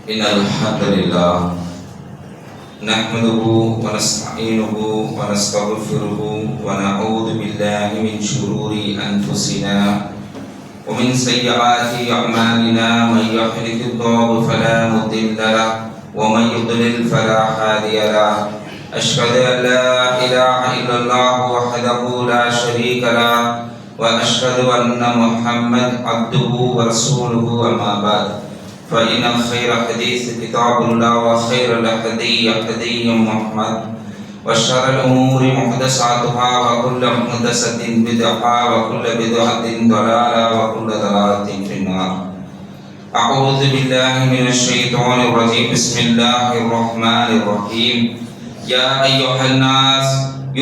إن الحمد لله نحمده ونستعينه ونستغفره ونعوذ بالله من شرور أنفسنا ومن سيئات أعمالنا من يهده الله فلا مضل له ومن يضلل فلا هادي له أشهد أن لا إله إلا الله وحده لا شريك له وأشهد أن محمد عبده ورسوله أما بعد فإن خير حديث كتاب الله وخير الهدي هدي محمد وشر الأمور محدثاتها وكل محدثة بدعة وكل بدعة ضلالة وكل ضلالة في النار. أعوذ بالله من الشيطان الرجيم. بسم الله الرحمن الرحيم. يا أيها الناس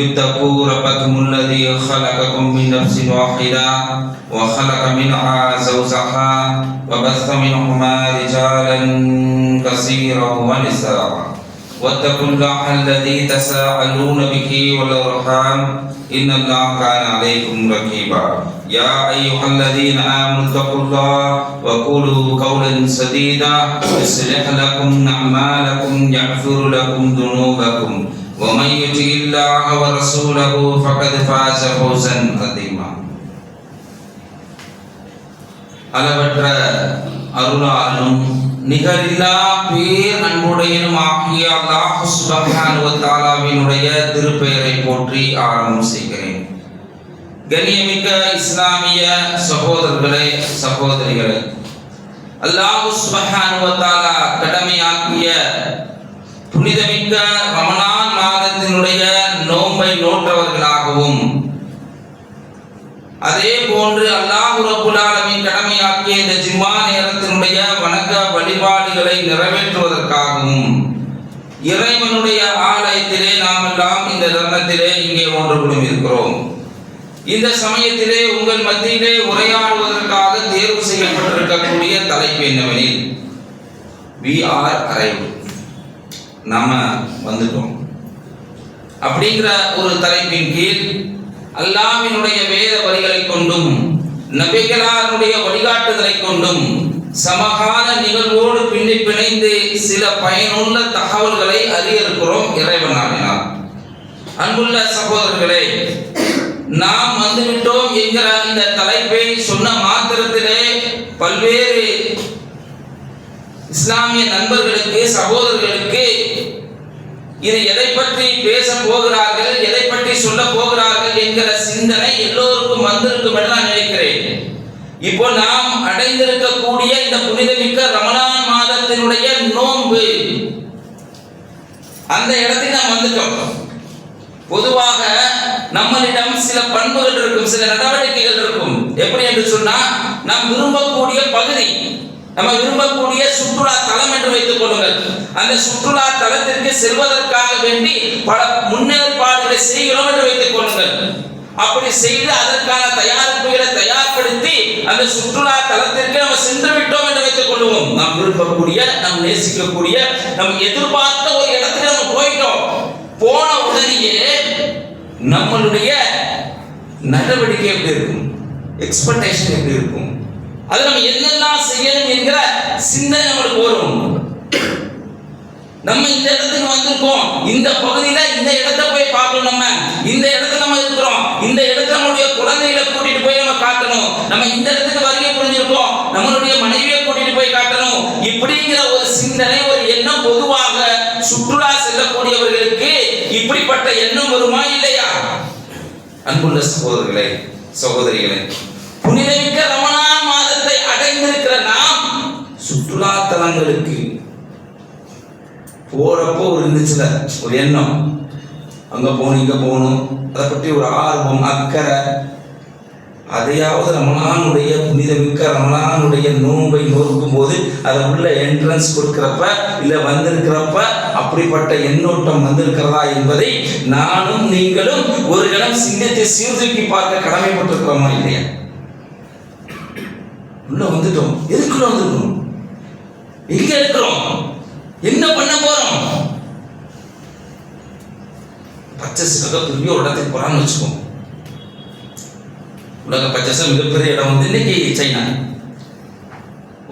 اتقوا ربكم الذي خلقكم من نفس واحدة وخلق منها زوجها وبث منهما رجالا كثيرا ونساء واتقوا الله الذي تساءلون به والأرحام إن الله كان عليكم رقيبا. يا أيها الذين آمنوا اتقوا الله وقولوا قولا سديدا يصلح لكم أعمالكم يغفر لكم ذنوبكم ومن يطع الله ورسوله فقد فاز فوزا عظيما. அளவற்ற அருளாளனும் நிகரில்லா பேர் அன்புடையனுமாகிய அல்லாஹ் சுப்ஹானஹு வ தஆலாவினுடைய திருப்பெயரை போற்றி ஆரம்பம் செய்கிறேன். கண்ணியமிக்க இஸ்லாமிய சகோதரர்களே சகோதரிகளே, அல்லாஹ் சுப்ஹானஹு வ தஆலா கடமையாக்கிய புனிதமிக்க ரமலான் மாதத்தினுடைய நோன்பை நோற்றவர்களாகவும் அதே போன்று அல்லாஹ் ரப்புல் ஆலமீன் கடமையாக்கிய இந்த ஜும்மா நேரத்தினுடைய வணக்க வழிபாடுகளை நிறைவேற்றுவதற்காகவும் இறைவனுடைய ஆலயத்திலே நாம் எல்லாம் இந்த தருணத்திலே இங்கே ஒன்று கூடி இருக்கிறோம். இந்த சமயத்திலே உங்கள் மத்தியிலே உரையாடுவதற்காக தேர்வு செய்யப்பட்டிருக்கக்கூடிய தலைப்பு என்னவெனில் we are arrived, நாம வந்துட்டோம் அப்படிங்கிற ஒரு தலைப்பின் கீழ் அல்லாஹ்வினுடைய வேத வரிகளை கொண்டும் நபிகளாருடைய வழிகாட்டுதலை கொண்டும் சமகால நிகழ்வோடு பிணைந்து சில பயனுள்ள தகவல்களை அறிய இருக்கிறோம் இறைவனாகினார். அன்புள்ள சகோதரர்களே, நாம் வந்துவிட்டோம் என்கிற இந்த தலைப்பை சொன்ன மாத்திரத்திலே பல்வேறு இஸ்லாமிய நண்பர்களுக்கு சகோதரர்களுக்கு இது எதை பற்றி பேச போகிறார்கள், எதை பற்றி சொல்ல போகிறார்கள் என்கிற சிந்தனை எல்லோருக்கும் வந்திருக்கும் என்று நான் நினைக்கிறேன். இப்போ நாம் அடைந்திருக்கக்கூடிய இந்த புனிதமிக்க ரமலான் மாதத்தினுடைய நோன்பு, அந்த இடத்துக்கு நாம் வந்துட்டோம். பொதுவாக நம்மளிடம் சில பண்புகள் இருக்கும், சில நடவடிக்கைகள் இருக்கும். எப்படி என்று சொன்னா, நாம் விரும்பக்கூடிய பகுதி, நம்ம விரும்பக்கூடிய சுற்றுலா தலம் என்று வைத்துக் கொள்ளுங்கள். அந்த சுற்றுலா தலத்திற்கு செல்வதற்காக வேண்டி பல முன்னேற்பாடுகளை செய்கிறோம் என்று வைத்துக் கொள்ளுங்கள். அப்படி செய்து அதற்கான தயாரிப்புகளை தயார்படுத்தி அந்த சுற்றுலா தலத்திற்கு நம்ம சென்று விட்டோம் என்று வைத்துக் கொள்வோம். நாம் விரும்பக்கூடிய, நாம் நேசிக்கக்கூடிய, நாம் எதிர்பார்த்த ஒரு இடத்துக்கு நம்ம போயிட்டோம். போன உடனேயே நம்மளுடைய நடவடிக்கை எப்படி இருக்கும், எக்ஸ்பெக்டேஷன் எப்படி இருக்கும், அது நம்ம என்னெல்லாம் செய்யணும் என்கிற சிந்தனை நம்மளுக்கு வரும். நம்ம இந்த இடத்துக்கு வந்திருக்கோம், இந்த பகுதியில இந்த இடத்தை போய் பார்க்கணும், நம்ம இந்த இடத்துல நம்ம இருக்கிறோம், இந்த இடத்துல நம்மளுடைய குழந்தைகளை கூட்டிட்டு போய் நம்ம காட்டணும், நம்ம இந்த இடத்துக்கு வருகை புரிஞ்சிருக்கோம், நம்மளுடைய மனைவியை கூட்டிட்டு போய் காட்டணும். இப்படிங்கிற ஒரு சிந்தனை, ஒரு எண்ணம் பொதுவாக சுற்றுலா செல்லக்கூடியவர்களுக்கு இப்படிப்பட்ட எண்ணம் வருமா இல்லையா? அன்புள்ள சகோதரர்களே சகோதரிகளே, புனிதமிக்க ரமலான் மாதத்தை அடைந்திருக்கிற நாம் சுற்றுலா தலங்களுக்கு போறப்போ ஒரு இருந்துச்சுல ஒரு எண்ணம், அங்க போகணும் இங்க போகணும், அதை பற்றி ஒரு ஆர்வம் அக்கறை. அதையாவது ரமலானுடைய புனிதமிக்க ரமலானுடைய நோன்பை நோக்கும் போது அதை உள்ள என்ட்ரன்ஸ் கொடுக்கிறப்ப இல்ல வந்திருக்கிறப்ப அப்படிப்பட்ட எண்ணோட்டம் வந்திருக்கிறதா என்பதை நானும் நீங்களும் ஒரு இடம் சிந்தித்து சீர்தூக்கி பார்க்க கடமைப்பட்டிருக்கிறோமா இல்லையா? உள்ள வந்துட்டோம், எதுக்குள்ள வந்துட்டோம், எங்க இருக்கிறோம், என்ன பண்ண போறோம்? பச்சைக்காக பெரிய ஒரு இடத்துக்கு போறான்னு வச்சுக்கோங்க. உலக பச்சை மிகப்பெரிய இடம் வந்து இன்னைக்கு சைனா,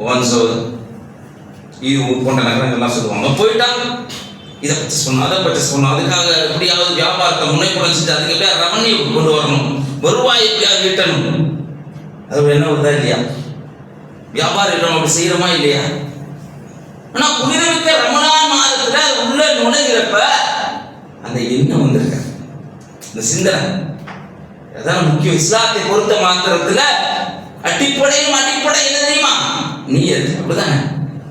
ஓன்சோ இது போன்ற நகரங்கள்லாம் சொல்லுவாங்க. போயிட்டா இதை பர்ச்சேஸ் பண்ணணும், அதை பர்ச்சேஸ் பண்ணணும், அதுக்காக எப்படியாவது வியாபாரத்தை முனைப்புடன் செஞ்சு அதுக்கு எப்படியா ரெவன்யூ கொண்டு வரணும், வருவாய் எப்படியாவது ஈட்டணும். அது என்ன வருதா இல்லையா? வியாபாரம் அப்படி செய்யறோமா இல்லையா? ஆனா புனிதமிக்க ரமலான் மாதத்துல உள்ள நுழைகிறப்ப அந்த எண்ணம் வந்திருக்க, இந்த சிந்தனை அதான் முக்கியம். இஸ்லாத்தை பொறுத்த மாத்திரத்துல அடிப்படை என்ன தெரியுமா? நியத். அப்படிதானே?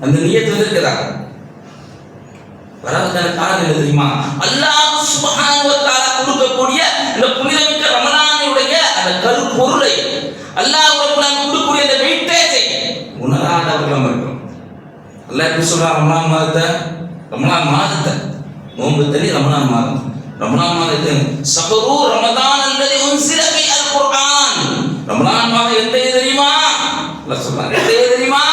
அந்த நியத் வந்திருக்குதா? வராதுக்கான காரணம் என்ன தெரியுமா? அல்லாஹ் சுப்ஹானஹு வ தஆலா கொடுக்கக்கூடிய இந்த புனிதமிக்க ரமலானுடைய அந்த கருப்பொருளை, அல்லாஹ் ரப்பல் கொடுக்கக்கூடிய அந்த வெயிட்டேஜை உணராதவர்களாக இருக்கும். அல்லாஹ் எப்படி சொல்றான்? ரமலான் மாதத்தை நோன்பு தனி ரமலான் மாதம், ரமலான் மாதத்தை ஷஹ்ரு ரமதான் அல்லதி உன்சில ஃபீஹி அல் குர்ஆன். ரமலான் மாதம் எந்த தெரியுமா? அல்லாஹ் சொல்றான், எந்த தெரியுமா?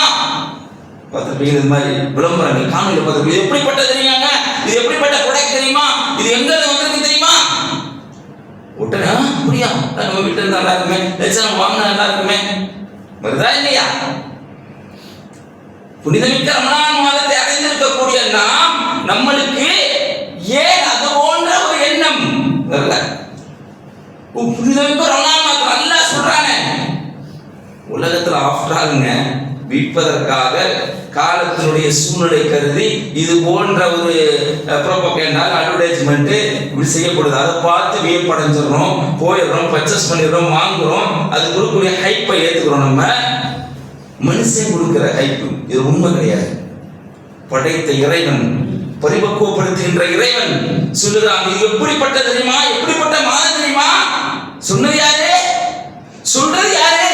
பார்த்துருப்பீங்க இது மாதிரி விளம்பரங்கள் காணொலியில் பார்த்துருப்பீங்க. இது எப்படிப்பட்ட தெரியுமாங்க? இது எப்படிப்பட்ட ப்ராடக்ட் தெரியுமா? இது எங்க வந்திருக்கு தெரியுமா? உடனே புரியா, நம்ம வீட்டில் இருந்தா நல்லா இருக்குமே, லட்சம் வாங்கினா நல்லா இருக்குமே, வருதா இல்லையா? புனிதமிக்க ரமலான் மாதத்தை அடைந்திருக்கக்கூடிய நாம் நம்மளுக்கு ஏன் அது போன்ற ஒரு எண்ணம் வரல? புனிதமிக்க ரமலான் மாதம் அல்லாஹ் சொல்றானே, உலகத்துல ஆஃப்டர் ஆலுங்க விற்பதற்காக காலத்தினுடைய சூழ்நிலை கருதி இது போன்ற ஒரு ப்ரோபகேண்டா அட்வர்டைஸ்மெண்ட் இப்படி செய்யப்படுது. அதை பார்த்து வியப்படைஞ்சிடறோம், போயிடுறோம், பர்ச்சேஸ் பண்ணிடுறோம், வாங்குறோம், அது கொடுக்கக்கூடிய ஹைப்பை ஏற்றுக்கிறோம். நம்ம மனுஷன் கொடுக்கிற ஹைப்பு இது உண்மை கிடையாது. படைத்த இறைவன், பரிபக்குவப்படுத்துகின்ற இறைவன் சொல்லுறான், இது எப்படிப்பட்ட தெரியுமா? எப்படிப்பட்ட மாதம் தெரியுமா? சொன்னது யாரு? சொல்றது யாரு?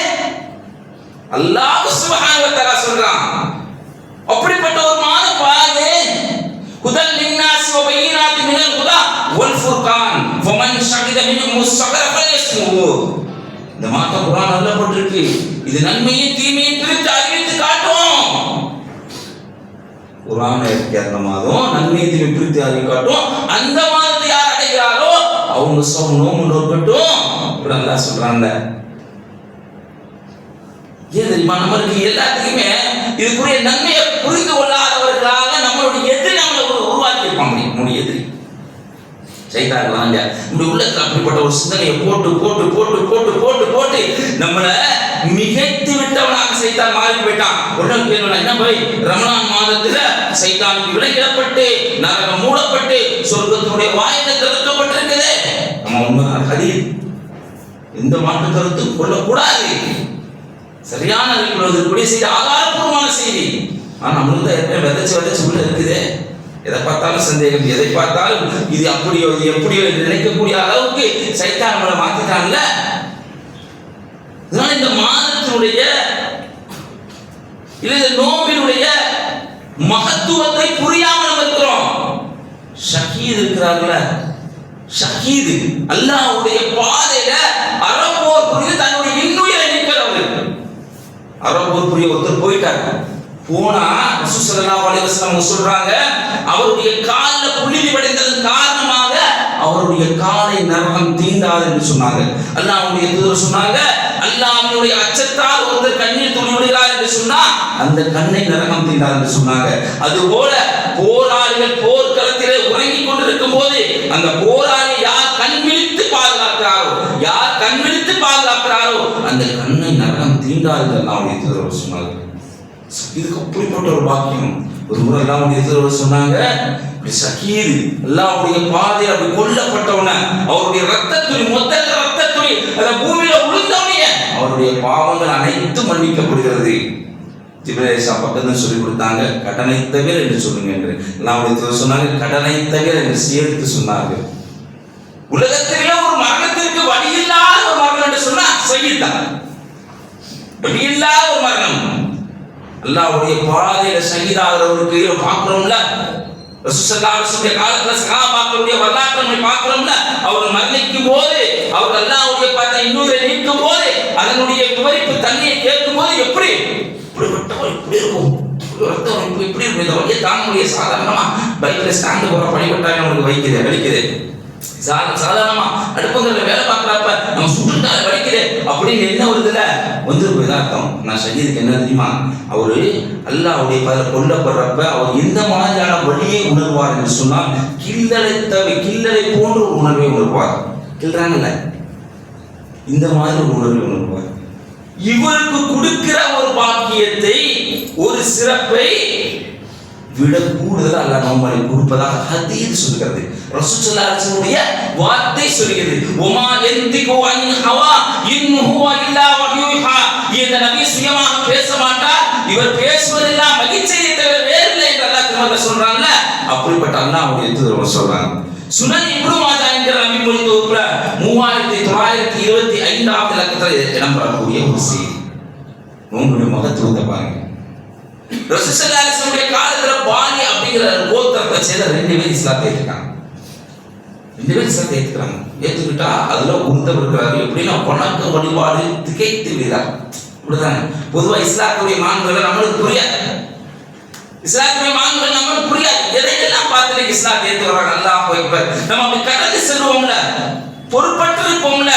அல்லாஹ் சுப்ஹானஹு வ தஆலா சொல்றான். அப்படிப்பட்ட ஒரு மாதம் பாரு. ஹுதல் லின்னாஸ் வ பையினாத்தின் மினல் ஹுதா வல் ஃபுர்கான் ஃபமன் ஷஹித மின்ஹும் ஸஹர ஃபல்யஸ்முஹு. இந்த மாதம் குர்ஆன் சொல்லப்பட்டிருக்கு, இது நன்மையும் தீமையும் பிரித்து அறிவித்து காட்டும். குர்ஆன் இருக்கிற மாதம் நன்மையை தீமை பிரித்து அறிவித்து காட்டும். அந்த மாதத்தை யார் அடைகிறாரோ அவங்க நோம்பு நோக்கட்டும். இப்படி அல்லாஹ் சொல்றாங்க. ஏன் தெரியுமா? நம்மளுக்கு எல்லாத்துக்குமே இதுக்குரிய நன்மையை புரிந்து கொள்ளாதவர்களாக நம்மளுடைய எதிரி நம்மளை உருவாக்கி இருப்பாங்க. நம்முடைய எதிரி சைத்தான்லாம் இப்படி உள்ளத்துல அப்படிப்பட்ட ஒரு சிந்தனையை போட்டு போட்டு போட்டு போட்டு போட்டு போட்டு நம்மளை மிகைத்து விட்டவனாக சைத்தான் மாறி போயிட்டான். உடனே கேள்வி, என்ன போய் ரமலான் மாதத்துல சைத்தானுக்கு விலகிடப்பட்டு நரகம் மூடப்பட்டு சொர்க்கத்தினுடைய வாயில திறக்கப்பட்டிருக்குது. நம்ம உண்மைதான் ஹதீஸ், எந்த மாற்று கருத்து கொள்ளக்கூடாது. சரியான அறிவுறுவதற்குரிய செய்தி, ஆதாரப்பூர்வமான செய்தி. ஆனால் நம்மளுக்கு தான் எப்பயும் விதைச்சு உள்ள இருக்குது. எதை பார்த்தாலும் சந்தேகம், எதை பார்த்தாலும் இது அப்படியோ இது எப்படியோ என்று நினைக்கக்கூடிய அளவுக்கு சைத்தான் நம்மளை மாத்திட்டாங்கல்ல. இதனால இந்த மாதத்தினுடைய இல்லை இந்த நோம்பினுடைய மகத்துவத்தை புரியாமல் நம்ம இருக்கிறோம். ஷஹீத் இருக்கிறார்கள, ஷஹீது அல்லாஹ்வுடைய பாதையில அறப்போர் புரிந்து தன்னுடைய இன்னுயிரை நிற்கிறவர். அறப்போர் புரிய ஒருத்தர் போயிட்டார். போனா ரசூல் ஸல்லல்லாஹு அலைஹி வஸல்லம் சொல்றாங்க, அவருடைய காலில் புழுதி படிந்ததன் காரணமாக அவருடைய காலை நரகம் தீண்டாது என்று சொன்னாங்க. அல்லாஹ்வுடைய தூதர் சொன்னாங்க, அல்லாஹ்வுடைய அச்சத்தால் ஒருத்தர் கண்ணீர் துளி விடுகிறார் என்று சொன்னா அந்த கண்ணை நரகம் தீண்டாது என்று சொன்னாங்க. அதுபோல போராளிகள் போர்க்களத்திலே உறங்கிக் கொண்டிருக்கும் போது அந்த போராளி யார் கண் விழித்து பாதுகாக்கிறாரோ, யார் கண் விழித்து பாதுகாக்கிறாரோ அந்த கண்ணை நரகம் தீண்டாது அல்லாஹ்வுடைய தூதர் சொன்னாங்க. இதுக்கு அப்படிப்பட்ட ஒரு பாக்கியம். ஒரு முறை அல்லாஹ்வுடைய தூதர் சொன்னாங்க, ஷஹீது அல்லாஹ்வுடைய பாதையில் அப்படி கொல்லப்பட்டவன அவருடைய ரத்தத்துளி மொத்த ரத்தத்துளி அந்த பூமியில விழுந்தவனே அவருடைய பாவங்கள் அனைத்தும் மன்னிக்கப்படுகிறது. ஜிப்ரீல் பக்கத்துல சொல்லி கொடுத்தாங்க, கடனை தவிர என்று சொல்லுங்க என்று. அல்லாஹ்வுடைய தூதர் சொன்னாங்க, கடனை தவிர என்று சேர்த்து சொன்னாங்க. உலகத்திலே ஒரு மரணத்திற்கு வழியில்லாத ஒரு மரணம் என்று சொன்னா ஷஹீத் தான். வழியில்லாத ஒரு மரணம். அல்லாஹ்வுடைய பாதையில ஷஹீதாகிறவருக்கு பார்க்கிறோம்ல, ரசூல் ஸல்லல்லாஹு அலைஹி வஸல்லம் காலத்துல சஹாபாக்களுடைய வரலாற்றை நம்ம பார்க்கிறோம்ல, அவர் மரணிக்கும் போது அவர் அல்லாஹ்வுடைய பாதை இன்னொரு நீக்கும் போது அதனுடைய விவரிப்பு தண்ணியை கேட்கும் போது எப்படி இப்படி இருக்கும், இப்படி இருக்கும். இந்த வழியை தாங்க முடிய சாதாரணமா பைக்ல ஸ்டாண்டு போற படிப்பட்டாங்க அவங்களுக்கு வலிக்குது. சாதாரணமா அடுப்புங்கிறத வேலை பார்க்கறப்ப நம்ம சுட்டுட்டா வலிக்குது. அப்ப அப்படின்னு என்ன வருதுல வந்துருக்கு யதார்த்தம். நான் ஷஹீதுக்கு என்ன தெரியுமா, அவரு அல்லாஹ்வுடைய பதில் கொல்லப்படுறப்ப அவர் எந்த மாதிரியான வழியை உணர்வார் என்று சொன்னால் கில்லலை போன்ற ஒரு உணர்வை உணர்வார். கில்றாங்கல்ல, இந்த மாதிரி ஒரு உணர்வை உணர்வார். இவருக்கு கொடுக்கிற ஒரு பாக்கியத்தை, ஒரு சிறப்பை விட கூடுதல் அல்லாஹ் நம்மை கொடுப்பதாக ஹதீஸ் சொல்கிறது. ரசூல் ஸல்லல்லாஹு அலைஹி வஸல்லம் வார்த்தை சொல்கிறது, வமா யந்திகு அன் ஹவா இன் ஹுவ இல்லா வஹ்யுஹா. இந்த நபி சுயமாக பேச மாட்டார், இவர் பேசுவதெல்லாம் மகிழ்ச்சியை தவிர வேறில்லை என்று அல்லாஹ் திருமறையில் சொல்றான்ல. அப்படிப்பட்ட அல்லாஹ்வுடைய தூதர் சொல்றாங்க. சுனன் இப்னு மாஜா என்கிற நபி மொழி தொகுப்புல 3925வது இலக்கத்தில் இடம்பெறக்கூடிய ஒரு செய்தி. உங்களுடைய மகத்துவத்தை பாருங்க. ரசூல் ஸல்லல்லாஹு அலைஹி வஸல்லம் காலத்துல பானி அப்படிங்கிற கோத்திரத்தை சேர்ந்த 2 பேர் இஸ்லாத்தை ஏத்துக்காங்க. 2 பேர் இஸ்லாத்தை ஏத்துக்கிறாங்க. ஏத்துக்கிட்டா அதுல ஒருத்தர் இருக்கிறாரு, எப்படின்னா வணக்க வழிபாடு திகைத்து விடுறார். இப்படிதானே பொதுவா இஸ்லாத்துடைய மாண்புகள் நம்மளுக்கு புரியாது. இஸ்லாத்துடைய மாண்புகள் நம்மளுக்கு புரியாது. எதையெல்லாம் பார்த்துட்டு இஸ்லாத்தை ஏத்துக்கிறாங்க. அல்லாஹ் அக்பர். நம்ம அப்படி கடந்து செல்வோம்ல, பொறுப்பற்று இருப்போம்ல,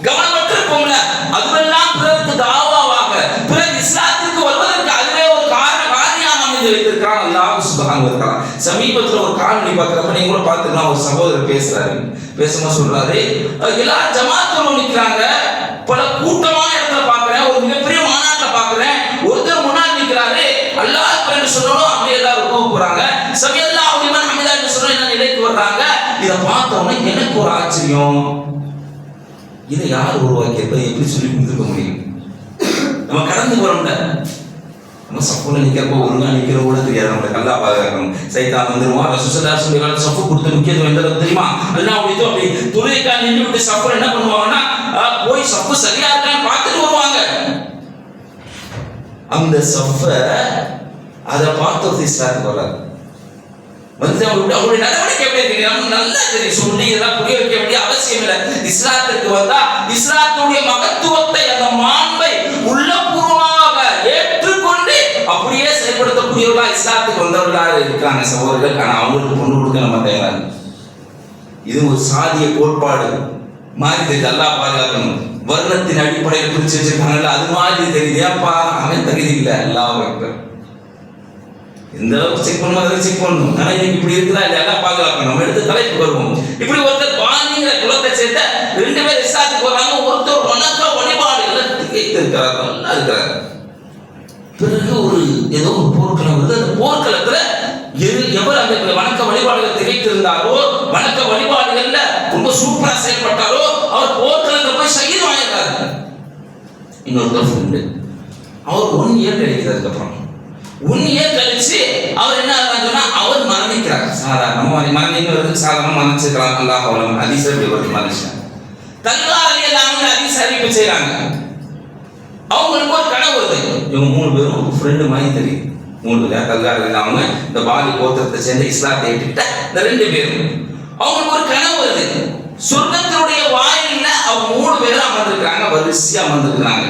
கவனமற்று இருப்போம்ல, அதுவெல்லாம் பிறருக்கு தாவாவாக, பிறகு இஸ்லாத்துக்கு வருவதற்கு அதுவே ஒரு காரியம் அமைந்து வைத்திருக்கிறான் அல்லாஹ் சுப்ஹானஹு வ தஆலா. சமீபத்தில் ஒரு காணொளி பார்க்குறப்ப நீங்க கூட பார்த்துக்கலாம். ஒரு சகோதரர் பேசுறாரு, பேசும்போது சொல்றாரு, எல்லா ஜமாத்தும் நிற்கிறாங்க, பல கூட்டமான இடத்துல பார்க்கிறேன், ஒரு மிகப்பெரிய மாநாட்டில் பார்க்கிறேன், ஒருத்தர் முன்னாடி நிற்கிறாரு, அல்லாஹ் அக்பர் சொல்லணும், அப்படியே எல்லாரும் ரூக்கு போறாங்க, சமீ அல்லாஹு லிமன் ஹமிதா என்று சொல்லி என்ன நிலைக்கு வர்றாங்க. இதை பார்த்தோன்னே எனக்கு ஒரு ஆச்சரியம், இதை யார் உருவாக்கியது, எப்படி சொல்லி கொடுத்துருக்க முடியும்? நம்ம கடந்து போறோம்ல, நம்ம சப்புல நிக்கிறப்போ ஒழுங்கா நிக்கிற கூட தெரியாது, நம்மளை நல்லா பாதுகாக்கணும். சைத்தான் வந்துருவான். ரசூல் ஸல்லல்லாஹு அலைஹி வஸல்லம் சப்பு கொடுத்த முக்கியத்துவம் எந்த அளவுக்கு தெரியுமா? அல்லாஹ் அப்படியே அப்படி தொழுகைக்காக நின்று விட்டு சப்புல என்ன பண்ணுவாங்கன்னா, போய் சப்பு சரியா இருக்கான்னு பார்த்துட்டு வருவாங்க. அந்த சஃப அதை பார்த்து இஸ்லாத்துக்கு வராது. வந்து அவங்களுடைய நடவடிக்கை எப்படி இருக்கு நல்லா தெரியும். சொல்லி இதெல்லாம் புரிய வைக்க வேண்டிய அவசியம் இல்லை. இஸ்லாத்துக்கு வந்தா இஸ்லாத்துடைய மகத்துவத்தை, அந்த மாண்பை உள்ளபூர்வமாக ஏற்றுக்கொண்டு அப்படியே செயல்படுத்தக்கூடியவர்களா இஸ்லாத்துக்கு வந்தவர்களாக இருக்கிறாங்க சகோதரர்கள். ஆனால் அவங்களுக்கு பொண்ணு கொடுக்க நம்ம தயாராக. இது ஒரு சாதிய கோட்பாடு மாதிரி தெரியுது. அல்லாஹ் பாதுகாக்கணும். வர்ணத்தின் அடிப்படையில் பிரிச்சு வச்சிருக்காங்கல்ல, அது மாதிரி தெரியுது. ஏப்பா அவன் தகுதி இல்லை. அல்லாஹ் அக்பர். இந்த அளவுக்கு செக் பண்ணுவோம், செக் பண்ணணும். ஆனால் இன்னைக்கு இப்படி இருக்குதா இல்லை, எல்லாம் பாதுகாக்கணும். நம்ம எடுத்து தலைப்பு வருவோம். இப்படி ஒருத்தர் பானிங்கிற குலத்தை சேர்த்த 2 பேர் இஸ்லாத்துக்கு வராங்க. ஒருத்தர் வணக்க வழிபாடு இருக்கிறார், நல்லா இருக்கிறார். பிறகு ஒரு ஏதோ ஒரு போர்க்களம் வருது. அந்த போர்க்களத்துல எவர் அந்த வணக்க வழிபாடுகள் திகைத்திருந்தாரோ, வணக்க வழிபாடுகள்ல ரொம்ப சூப்பரா செயல்பட்டாரோ, அவர் போர்க்களத்துல போய் ஷஹீத் வாங்கிட்டாரு. இன்னொருத்தர் ஃப்ரெண்டு, அவர் 1 இயர் கிடைக்குது. அதுக்கப்புறம் 1 இயர் கழிச்சு அவர் என்ன சொன்னா, அவர் மரணிக்கிறார். சாதாரண மரணிக்கிறது, சாதாரண மரணிச்சிருக்கிறார். அல்லாஹ் அவ்வளவு அதிசயம் இவருக்கு மரணிச்சார். தல்கார் எல்லாமே அதிசய அறிவிப்பு செய்யறாங்க. அவங்களுக்கு ஒரு கனவு வருது. இவங்க 3 பேரும் ஃப்ரெண்டு மாதிரி தெரியும். 3 பேர் தல்கார் இல்லாம இந்த பாலி கோத்திரத்தை சேர்ந்து இஸ்லாத்தை ஏற்றுக்கிட்ட இந்த 2 பேரும் அவங்களுக்கு ஒரு கனவு வருது. சொர்க்கத்தினுடைய வாயில்ல அவங்க 3 பேரும் அமர்ந்திருக்காங்க, வரிசையா அமர்ந்திருக்கிறாங்க.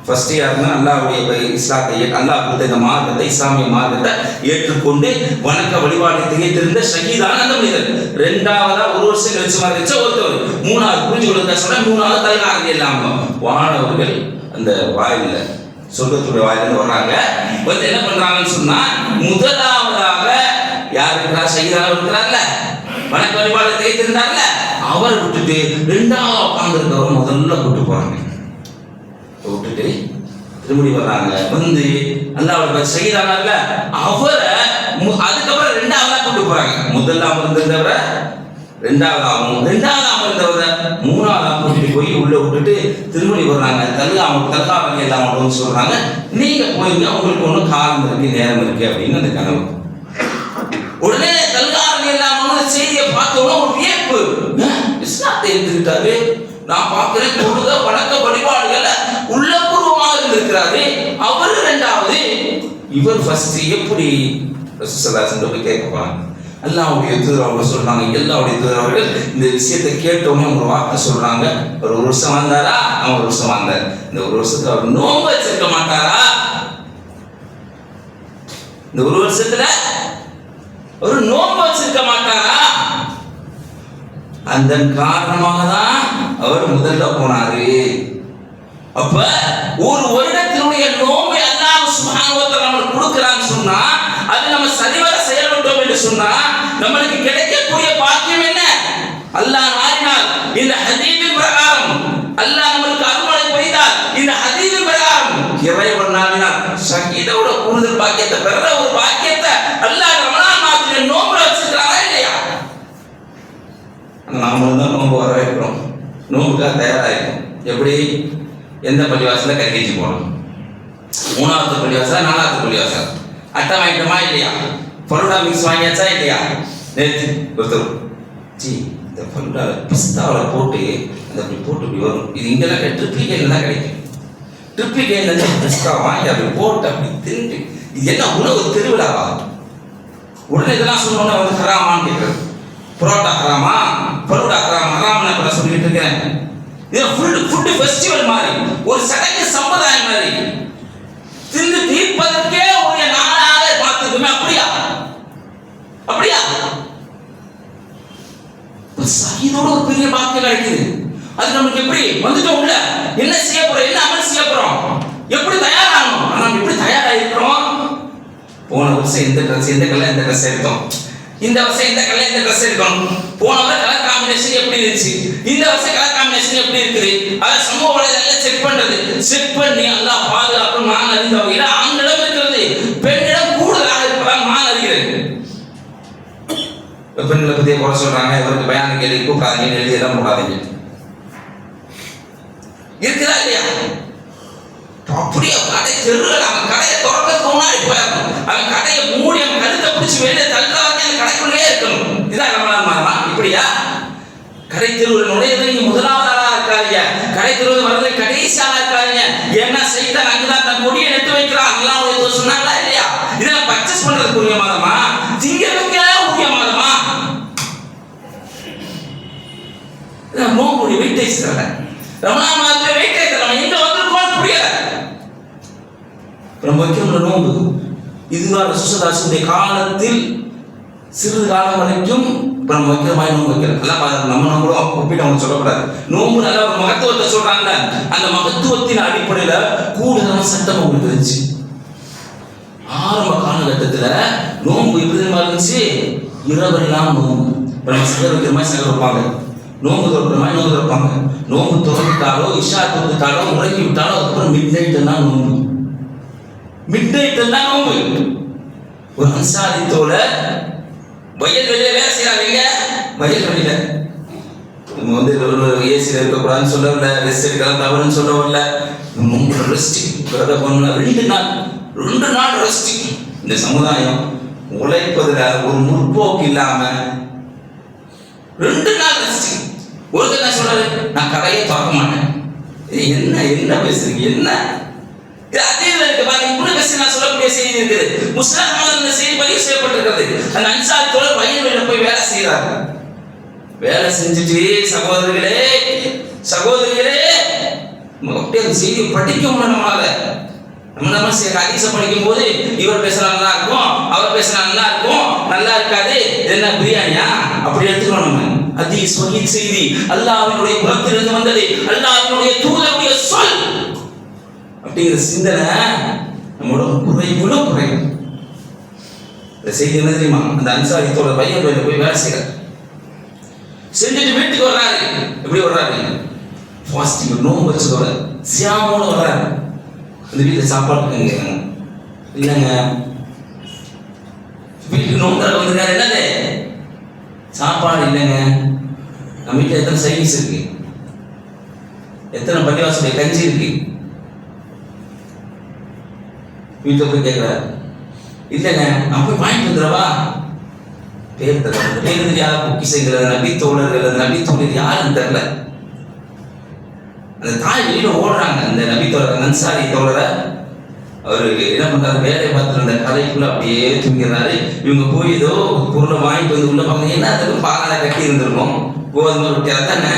ஃபர்ஸ்ட் யாருன்னா அல்லாஹ்வுடைய இஸ்லாத்தை, அல்லாஹ் கொடுத்த இந்த மார்க்கத்தை, இஸ்லாமிய மார்க்கத்தை ஏற்றுக்கொண்டு வணக்க வழிபாடு திகைத்திருந்த ஷஹீதான அந்த மனிதர். 2வதா 1 வருஷம் கழிச்சு மரணிச்ச ஒருத்தவர். 3வது புரிஞ்சு கொடுக்க சொன்னா 3வது தல்கார் இல்லாம வானவர்கள் அந்த வாயில, சொர்க்கத்துடைய வாயிலிருந்து வர்றாங்க. வந்து என்ன பண்றாங்கன்னு சொன்னா, முதலாவதாக யார் இருக்கிறா, ஷஹீதான இருக்கிறார்ல, வணக்க வழிபாடு திகைத்திருந்தார்ல, அவரை விட்டுட்டு 2வது உட்கார்ந்து இருக்கிறவர் முதல்ல கூட்டு போறாங்க. விட்டுட்டு திரும்பி வர்றாங்க. வந்து அல்லாஹ்வுடைய ஷஹீதானார்ல அவரை அதுக்கப்புறம் 2வதா கூட்டு போறாங்க. முதல்ல அமர்ந்திருந்தவரை 2வது அமர்ந்தவரை 3வதா கூட்டிட்டு போய் உள்ள விட்டுட்டு திரும்பி வர்றாங்க. தல்கார் எல்லாம் சொல்றாங்க, நீங்க போயிருங்க, உங்களுக்கு ஒன்றும் காலம் இருக்கு, நேரம் இருக்கு அப்படின்னு அந்த கனவு. உடனே தல்கார் எல்லாம் செய்தியை பார்த்தோம்னா ஒரு வியப்பு. இஸ்லாத்தை எடுத்துக்கிட்டாரு, நான் பார்க்கிறேன் தொழுக வணக்க வழிபாடுகள்ல உள்ளபூர்வமாக இருந்திருக்கிறாரு. அவர் 2வது, இவர் ஃபர்ஸ்ட். எப்படி ரசூல் ஸல்லல்லாஹு அலைஹி வஸல்லம் கேட்கப்பாங்க. அல்லாஹ்வுடைய தூதர் அவங்க சொல்றாங்க, எல்லாவுடைய தூதர் அவர்கள் இந்த விஷயத்தை கேட்டோன்னே ஒரு வார்த்தை சொல்றாங்க, ஒரு 1 வருஷம் வந்தாரா, அவன் 1 வருஷம் வந்தார். இந்த 1 வருஷத்துல அவர் நோன்பு வச்சிருக்க மாட்டாரா, இந்த 1 வருஷத்துல ஒரு நோன்பு வச்சிருக்க மாட்டாரா, அந்த காரணமாக தான் அவர் முதல்ல போனாரு. அப்ப ஒரு வருடத்தினுடைய நோன்பை அல்லாஹ் சுப்ஹானஹு வ தஆலா நமக்கு கொடுக்கிறான்னு சொன்னா, அது நம்ம சரிவர செயல்பட்டோம் என்று சொன்னா நம்மளுக்கு கிடைக்கக்கூடிய பாக்கியம் என்ன? அல்லாஹ் நாடினால் இந்த ஹதீஸின் பிரகாரம் அல்லாஹ் நமக்கு அருள்மழை பெய்தால் இந்த ஹதீஸின் பிரகாரம் இறைவன் நாடினால் ஷஹீதோட கூடுதல் பாக்கியத்தை பெற ஒரு பாக்கியத்தை அல்லாஹ் ரமலான் மாதத்துல நோன்புல வச்சிருக்காரா இல்லையா? நாம தான் நோன்பு வர வைக்கிறோம், நோன்புக்காக தயாராகிருக்கும். எப்படி? எந்த பள்ளிவாசல கறிக்கட்சி போகணும், 3வது பள்ளிவாசல் 4வது பள்ளிவாசல் அட்டை வாங்கிட்டோமா இல்லையா? பரோட்டா மிக்ஸ் வாங்கியாச்சா இல்லையா? நேற்று ஒருத்தர் இந்த பரோட்டா பிஸ்தாவில் போட்டு அந்த அப்படி போட்டு இப்படி வரும், இது இங்கெல்லாம் ட்ரிப்ளிகேட்டில் தான் கிடைக்கும். ட்ரிப்ளிகேட்டில் பிஸ்தா வாங்கி அப்படி போட்டு அப்படி தின்ட்டு இது என்ன உணவு திருவிழாவா? உடனே இதெல்லாம் சொன்னோன்னே வந்து ஹராமான்னு கேட்குறது. பரோட்டா ஹராமா, பரோட்டா ஹராமா, ஹராம்னு இப்போ சொல்லிட்டு இருக்கேன். இது ஃபுட்டு ஃபெஸ்டிவல் மாதிரி, ஒரு சடங்கு சம்பிரதாயம் மாதிரி தின்னு தீர்ப்பதற்கே ஒரு நாளாக பார்த்துக்குமே. அப்படியா? அப்படியா? இதோட ஒரு பெரிய பாக்கியம் கிடைக்குது. அது நமக்கு எப்படி வந்துட்டோம்ல, என்ன செய்ய போறோம், என்ன அமல் செய்ய போறோம், எப்படி தயாராகணும். நம்ம எப்படி தயாராகிருக்கிறோம்? போன வருஷம் இந்த ட்ரெஸ், இந்த கலர் இந்த ட்ரெஸ் எடுத்தோம், இந்த வருஷம் இந்த கலர் இந்த ட்ரெஸ் எடுக்கணும். போன வருஷம் கலர் காம்பினேஷன் எப்படி இருந்துச்சு, இந்த வருஷம் கலர் காம்பினேஷன் எப்படி இருக்குது, அதை சமூக வலைதளத்தில் செக் பண்றது. செக் பண்ணி அல்லாஹ் பாதுகாப்பு நான் அறிந்த வகையில் ஆண்களிடம் இருக்கிறது, பெண்ணிடம் கூடுதலாக இருப்பதாக நான் அறிகிறேன். பெண்களை பற்றிய குறை சொல்றாங்க, இவருக்கு பயான கேள்வி கூப்பிடாதீங்க, எழுதி எல்லாம் போடாதீங்க. இருக்குதா இல்லையா? அப்படியே கடை தெருவில் அவன் கடையை திறக்கிறதுக்கு முன்னாடி போயிடணும், அவன் கடையை மூடி அவன் கழுத்தை பிடிச்சி வெளியே தள்ளுறவங்க அந்த கடைக்குள்ளே இருக்கணும். இதான் ரமலான் மாதமா? இப்படியா? கடை தெருவில் நுழையது நீங்க முதலாவது ஆளா இருக்காதீங்க, கடை தெருவில் வரது கடைசி ஆளா இருக்காதீங்க. ஏன்னா சைத்தான் அங்குதான் தன் கொடியை நெட்டு வைக்கிறான். எல்லாம் சொன்னாங்களா இல்லையா? இதெல்லாம் பர்ச்சேஸ் பண்றதுக்கு உரிய மாதமா, திங்கிறதுக்கு உரிய மாதமா? நோம்புடைய வெயிட்டேஜ் தரல, ரமலான் மாதத்துல வெயிட்டேஜ் தரல, எங்க வந்திருக்கோம் புரியல. ரொம்ப முக்கியமான நோம்பு இதுதான் ரசூலுல்லாஹி காலத்தில் சிறிது காலம் வரைக்கும் நம்ம வைக்கிறமாய் நோம்பு வைக்கிறோம். எல்லாம் நம்ம நம்மளும் ஒப்பிட்டு அவங்க சொல்லக்கூடாது. நோம்பு நல்ல ஒரு மகத்துவத்தை சொல்றாங்க. அந்த மகத்துவத்தின் அடிப்படையில கூடுதலான சட்டம் அவங்களுக்கு இருந்துச்சு. ஆரம்ப காலகட்டத்தில் நோம்பு எப்படி இருந்துச்சு? இரவெல்லாம் நோம்பு. நம்ம சிலர் வைக்கிற மாதிரி சிலர் வைப்பாங்க, நோம்பு திறக்கிற மாதிரி நோம்பு திறப்பாங்க. நோம்பு திறந்துட்டாலோ இஷா திறந்துட்டாலோ முறைக்கி விட்டாலோ அதுக்கப்புறம் மிட் நைட் எல்லாம் நோம்பு, மிட் நைட் எல்லாம் நோம்பு. ஒரு அன்சாரி தோழர் வயல்வெளியில வேலை செய்யறாங்க, வயல்வெளியில நம்ம வந்து ஏசியில் இருக்கக்கூடாதுன்னு சொல்லவில்லை, ரெஸ்ட் எடுக்கலாம் தவறுன்னு சொல்லவில்லை. ரெஸ்ட் 2 நாள் ரெஸ்ட். இந்த சமுதாயம் உழைப்பதில் ஒரு முற்போக்கு இல்லாம 2 நாள் ரெஸ்ட். ஒருத்தர் என்ன சொல்றாரு, நான் கடையை திறக்க மாட்டேன். என்ன என்ன பேசுறீங்க? என்ன அதீதில் இருக்கு பாருங்க. இன்னும் பேசி நான் சொல்லக்கூடிய செய்தி இருக்குது. முஸ்லிம் இந்த செய்தி பதிவு செய்யப்பட்டிருக்கிறது. அந்த அன்சாரி தோழர் வயல்வெளியில போய் வேலை செய்யறாரு. வேலை செஞ்சுட்டு சகோதரிகளே சகோதரிகளே அப்படியே அந்த செய்தியை படிக்க முடியும். நம்ம ஹதீஸை படிக்கும் போது இவர் பேசுனா நல்லா இருக்கும், அவர் பேசுனா நல்லா இருக்கும், நல்லா இருக்காது, என்ன பிரியாணியா அப்படி எடுத்துக்கணும். நம்ம ஹதீஸ் வஹீத் செய்தி அல்லாஹ்வினுடைய புறத்திலிருந்து வந்தது, அல்லாஹ்வினுடைய தூதருடைய சொல் அப்படிங்கிற சிந்தனை நம்மளோட குறைவுகளும் குறையும். இந்த செய்தி என்ன தெரியுமா? அந்த அன்சாரி தோழர் வயல்வெளியில போய் வேலை செய்யறாரு. செஞ்சுட்டு வீட்டுக்கு வர்றாரு. எப்படி வர்றாரு? ஃபாஸ்டிங் நோம்பு வச்சதோட சியாமோட வர்றாரு. அந்த வீட்டில் சாப்பாடு கேட்குறாங்க. இல்லைங்க வீட்டுக்கு நோம்பு வந்துருக்காரு. என்னது சாப்பாடு இல்லைங்க. நம்ம வீட்டில் எத்தனை சைனீஸ் இருக்கு, எத்தனை பள்ளிவாசல் கஞ்சி இருக்கு. வீட்டில் போய் கேட்குறாரு. இல்லைங்க நான் போய் வாங்கிட்டு வந்துடுறவா? பேர் தர பேருந்து யார் பொக்கிசைங்கிறது, நபி தோழர்கள், நபி தோழர் யாருன்னு தெரியல. அந்த தாய் வெளியில ஓடுறாங்க. அந்த நபி தோழர் அன்சாரி தோழரை அவரு என்ன பண்றாரு, வேலை பார்த்துட்டு அந்த கதைக்குள்ள அப்படியே தூங்கிறாரு. இவங்க போய் ஏதோ பொருளை வாங்கிட்டு வந்து உள்ள பார்க்க, என்ன அதுக்கு பாலாடை கட்டி இருந்திருக்கும், கோதுமை ரொட்டி. அதானே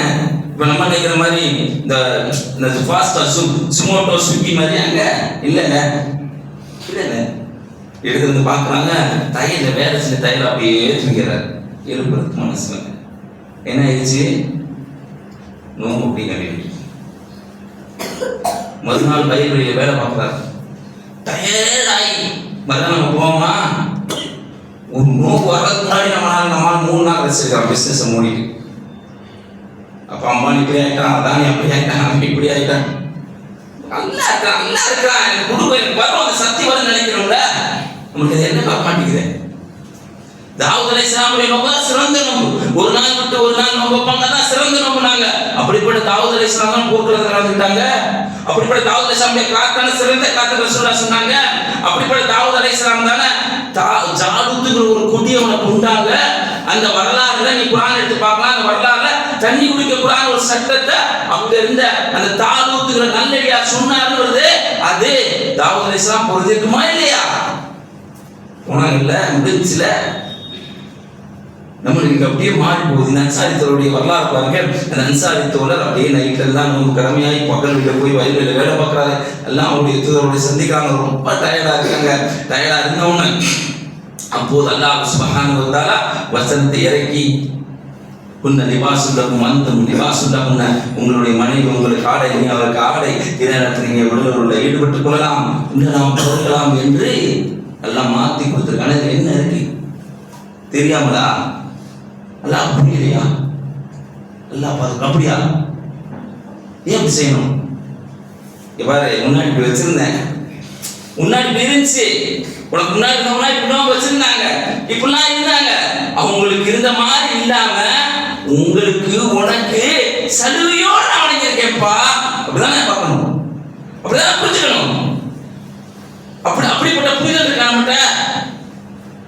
இப்போ நம்ம நினைக்கிற மாதிரி இந்த ஃபாஸ்டா சுமோட்டோ ஸ்விக்கி மாதிரி அங்கே இல்லைங்க. இல்லைங்க எடுத்து வந்து பார்க்குறாங்க, தையல வேலை செஞ்ச தையல் அப்படியே தூங்கிறார். எழுப்புறதுக்கு மனசு என்ன ஆயிடுச்சு? நோம்பு அப்படிங்க. மறுநாள் வயல்வெளியில் வேலை பார்க்குறாரு. டயர்டாகி மறுநாள் நம்ம போவோமா, ஒரு நோக்கு வர்றதுக்கு முன்னாடி நம்மளால 3 நாள் ரெஸ்ட் எடுக்கிறோம் பிஸ்னஸை மூடிட்டு. அப்போ அம்மானி இப்படி ஆகிட்டான், அதானி அப்படி ஆகிட்டான், அப்படி இப்படி ஆகிட்டான். நல்லா இருக்கிறான் எனக்கு குடும்பம் எனக்கு வரும், அந்த சக்தி வரும் நினைக்கிறோம்ல. நமக்கு அது என்ன பார்க்க மாட்டேங்குது. தாவூத் அலைஹிஸ்ஸலாமுடைய நோம்பு சிறந்த நோம்பு. ஒரு நாள் விட்டு ஒரு நாள் நோம்பு வைப்பாங்க, அதான் சிறந்த நோம்புனாங்க. அப்படிப்பட்ட தாவூத் அலைஹிஸ்ஸலாம் தான் போர்க்களத்தில் கலந்துக்கிட்டாங்க. அப்படிப்பட்ட தாவூத் அலைஹிஸ்ஸலாமுடைய காத்தான சிறந்த காத்து ரசூலுல்லாஹ் சொன்னாங்க. அப்படிப்பட்ட தாவூத் அலைஹிஸ்ஸலாம் தானே ஜாலூத்துங்கிற ஒரு கொடியவனை கொண்டாங்க. அந்த வரலாறுல நீ குர்ஆன் எடுத்து பார்க்கலாம். அந்த வரலாறுல தண்ணி குடிக்க கூடாத ஒரு சட்டத்தை அங்க இருந்த அந்த தாலூத்துங்கிற நல்லடியா சொன்னாருன்னு வருது. அது தாவூத் அலைஹிஸ்ஸலாம் பொறுத்திருக்குமா இல்லையா? போனாங்க இல்ல, முடிஞ்சுல. நம்மளுக்கு அப்படியே மாறி போகுது. இந்த அன்சாரி தோழருடைய வரலாறு பாருங்க. அந்த அன்சாரி தோழர் அப்படியே நைட்ல எல்லாம் நம்ம கடமையாகி பக்கல் வீட்டில் போய் வயலில் வேலை பார்க்குறாரு. எல்லாம் அவருடைய தூதருடைய சந்திக்கிறாங்க. ரொம்ப டயர்டா இருக்காங்க. டயர்டா இருந்தவொன்னு அப்போது அல்லாஹ் சுப்ஹானஹு வ தஆலா வசனத்தை இறக்கி, உன்ன லிபாசுல்லகும் அன்தும் லிபாசுல்லகுன்ன, உங்களுடைய மனைவி உங்களுக்கு ஆடை, நீ அவருக்கு ஆடை, இதனத்தில் நீங்கள் உடலுள்ள ஈடுபட்டுக் கொள்ளலாம், இன்னும் நாம் பொருட்கலாம் என்று எல்லாம் மாற்றி கொடுத்துருக்காங்க. இது என்ன இருக்கு தெரியாமலா? அல்லாஹ் புரியலையா? அல்லாஹ் பார்த்து அப்படியா? ஏன் அப்படி செய்யணும்? இவ்வாறு முன்னாடி இப்படி வச்சிருந்தேன், முன்னாடி இருந்துச்சு, உனக்கு முன்னாடி வச்சிருந்தாங்க, இப்படிலாம் இருந்தாங்க. அவங்களுக்கு இருந்த மாதிரி இல்லாம உங்களுக்கு உனக்கு சலுகையோடு நான் வணங்கியிருக்கேன்ப்பா. அப்படிதான் நான் பார்க்கணும், அப்படிதான் புரிஞ்சுக்கணும். அப்படிப்பட்ட புரிதல் இருக்கா நம்மகிட்ட?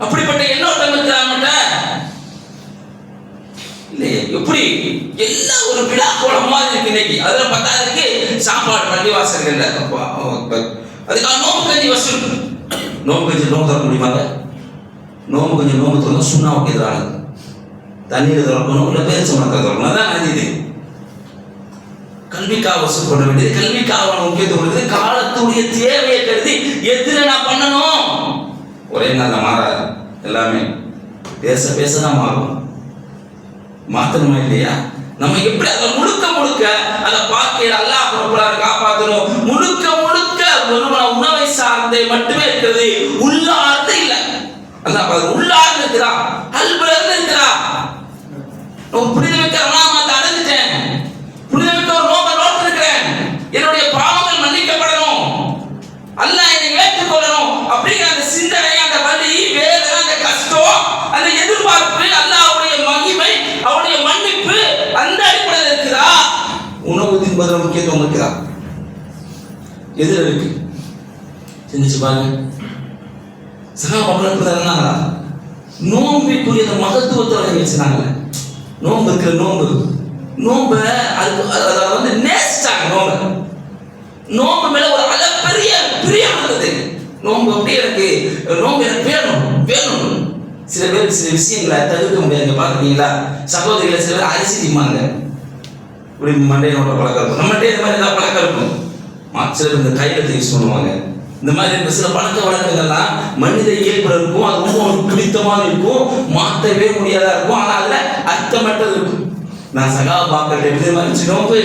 அப்படிப்பட்ட எண்ணோட்டம் இருக்கா நம்மகிட்ட? இல்லையே. எப்படி எல்லாம் ஒரு விழா கோலம் மாதிரி இருக்கு இன்னைக்கு. அதுல பத்தாவதுக்கு சாப்பாடு பள்ளிவாசல் இல்லை. அதுக்காக நோம்பு கஞ்சி வசூல். நோம்பு கஞ்சி நோம்பு திறக்க முடியுமாங்க? நோம்பு கஞ்சி நோம்பு திறக்க சுண்ணாவுக்கு எதிரானது. தண்ணீர் திறக்கணும், இல்லை பேரிச்சம்பழத்தை திறக்கணும். அதான் நினைது. கல்விக்காக வசூல் பண்ண வேண்டியது, கல்விக்காக முக்கியத்துவம் கொடுக்குது. காலத்துடைய தேவையை கருதி எதுல நான் பண்ணணும்? ஒரே நாள் மாறாது. எல்லாமே பேச பேசதான் மாறும். மாத்தணுமா இல்லையா? நம்ம எப்படி அதை முழுக்க அதை பார்க்க அல்லாஹ் ரப்பல் காப்பாற்றணும். முழுக்க உணவை சார்ந்தே மட்டுமே இருக்கிறது, உள்ளார்ந்து இல்லை. அல்லாஹ் உள்ளார்ந்து இருக்கிறான், அல்புல இருக்கிறான். புனித வைக்க ரமலான் அடைஞ்சிட்டேன், புனித வைக்க ஒரு நோம்பை நோட்டு இருக்கிறேன், என்னுடைய பாவங்கள் மன்னிக்கப்படணும், அல்லாஹ் என்னை ஏற்றுக்கொள்ளணும் அப்படிங்கிற அந்த சிந்தனை, அந்த வலி, வேதனை, அந்த கஷ்டம், அந்த எதிர்பார்ப்பு, அல்லாஹ்வுடைய மகிமை, அவருடைய மன்னிப்பு அந்த அடிப்படையில் இருக்குதா? உணவு தின்பதில் முக்கியத்துவம் இருக்குதா? எதில் இருக்கு? சிந்திச்சு பாருங்க. சகாபாக்கள் இருந்தாங்களா? நோம்பிக்குரிய மகத்துவத்தை வச்சுனாங்க. நோம்பு இருக்கிற நோம்பு அதை வந்து நேசிச்சாங்க. நோம்பு மேல ஒரு அளப்பரிய பிரியம் இருந்தது. நோம்பு அப்படியே இருக்கு, நோம்பு எனக்கு வேணும். சில பேருக்கு சில விஷயங்களை தவிர்க்க முடியாது. பாத்துட்டீங்களா? சகோதரிகளை சில பேர் அரிசி திம்மாங்க, இப்படி மண்டையோட பழக்கம் இருக்கும். நம்மகிட்ட இந்த மாதிரி ஏதாவது பழக்கம் இருக்கும். சிலர் இந்த கையெழுத்து யூஸ் பண்ணுவாங்க. இந்த மாதிரி சில பழக்க வழக்கங்கள்லாம் மனித இயல்புல இருக்கும். அது ரொம்ப பிடித்தமாக இருக்கும், மாற்றவே முடியாதா இருக்கும். ஆனால் அதுல அர்த்தமற்றது இருக்கும். நான் சகாபாக்கள் எப்படி மாதிரி நோம்பு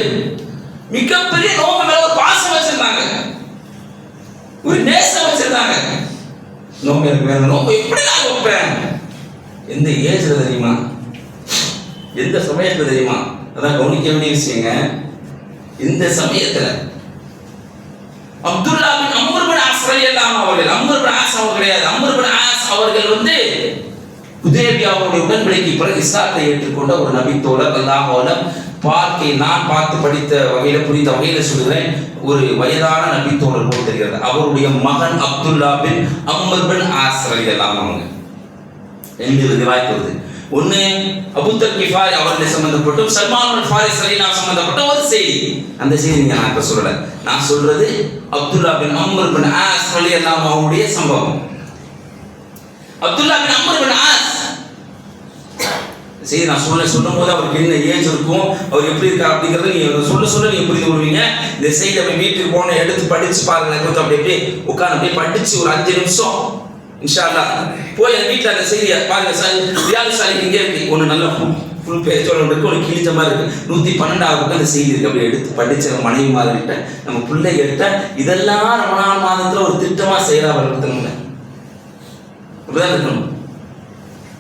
மிகப்பெரிய நோம்பு மேல ஒரு பாசம் வச்சிருந்தாங்க, ஒரு நேசம் வச்சிருந்தாங்க. நோம்பு எனக்கு வேணும். நோம்பு எப்படி நான் வைப்பேன்? எந்த ஏஜ்ல தெரியுமா? எந்த சமயத்துல தெரியுமா? அதான் கவனிக்க வேண்டிய விஷயங்க. இந்த சமயத்துல அப்துல்லா பின் அம்ர் பின் ஆஸ் ரலியல்லாஹு அவர்கள், அம்ர் பின் ஆஸ் அவர் கிடையாது, அம்ர் பின் ஆஸ் அவர்கள் வந்து ஹுதைபியாவுடைய உடன்படிக்கை பிறகு இஸ்லாத்தை ஏற்றுக்கொண்ட ஒரு நபி தோழர். அல்லாஹ்வோட நான் பார்த்து படித்த வகையில புரிந்த வகையில சொல்கிறேன். ஒரு வயதான நபி தோழர் போல் தெரிகிறது. அவருடைய மகன் அப்துல்லா பின் அம்ர் பின் ஆஸ் ரலியல்லாஹு அவங்க 2 ரிவாயத் வருது. ஒன்னு அபூதர் கிஃபாரி அவர்களை சம்பந்தப்பட்டும், சல்மான் அல் ஃபாரிஸ் ரலியல்லாஹு சம்பந்தப்பட்ட ஒரு செய்தி. அந்த செய்தி நான் இப்ப சொல்லல. நான் சொல்றது அப்துல்லா பின் அம்ர் பின் ஆஸ் ரலியல்லாஹு அவருடைய சம்பவம். அப்துல்லா பின் அம்ர் பின் ஆஸ் செய்தி நான் சொல்லும் போது அவருக்கு என்ன ஏஜ் இருக்கும், அவர் எப்படி இருக்கார் அப்படிங்கறது நீங்க சொல்ல நீங்க புரிந்து கொள்வீங்க. இந்த செய்தி நம்ம வீட்டுக்கு போன எடுத்து படிச்சு பாருங்க. கொஞ்சம் அப்படியே உட்கார்ந்து அப்படியே படிச்சு ஒரு 5 நிமிஷம் இன்ஷா அல்லாஹ் போய் வீட்டில் அந்த செய்தியை பாருங்க. ரியாது சாலிஹீன் இங்கே இருக்கு. ஒன்று நல்ல ஃபுல் பேஜோட இருக்கு, ஒரு கிழிச்ச மாதிரி இருக்கு. 112 அந்த செய்தி இருக்கு. அப்படி எடுத்து படிச்ச மனைவி மாதிரிட்ட நம்ம பிள்ளைகிட்ட இதெல்லாம் ரமலான் மாதத்துல ஒரு திட்டமா செய்யறா வளர்த்துங்க. அப்படிதான் இருக்கணும்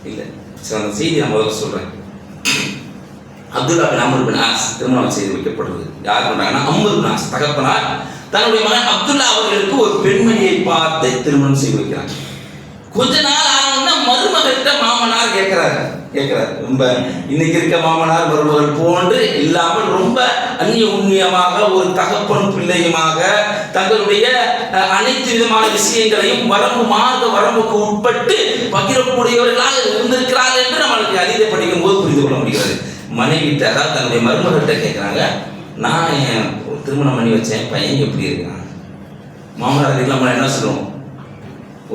இல்லை. சரி, அந்த செய்தி நான் முதல்ல சொல்றேன். அப்துல்லா பின் அம்ர் பின் ஆஸ் திருமணம் செய்து வைக்கப்படுறது. யார் பண்றாங்கன்னா அம்ர் பின் ஆஸ் தகப்பனார் தன்னுடைய மகன் அப்துல்லா அவர்களுக்கு ஒரு பெண்மணியை பார்த்து திருமணம் செய்து வைக்கிறாங்க. கொஞ்ச நாள் ஆனோம்னா மருமகிட்ட மாமனார் கேட்கிறாரு. ரொம்ப இன்னைக்கு இருக்க மாமனார் மருமகள் போன்று இல்லாமல் ரொம்ப அந்நிய உண்ணியமாக ஒரு தகப்பன் பிள்ளையுமாக தங்களுடைய அனைத்து விதமான விஷயங்களையும் வரம்புக்கு உட்பட்டு பகிரக்கூடியவர்களாக இருந்திருக்கிறார்கள் என்று நம்மளுக்கு அதீத படிக்கும் போது புரிந்து கொள்ள முடிகிறது. மனைவிட்ட, அதாவது தன்னுடைய மருமகிட்ட கேட்குறாங்க, நான் என் திருமணம் பண்ணி வச்சேன், பையன் எப்படி இருக்கான்? மாமனார் வீட்டில் என்ன சொல்லுவோம்?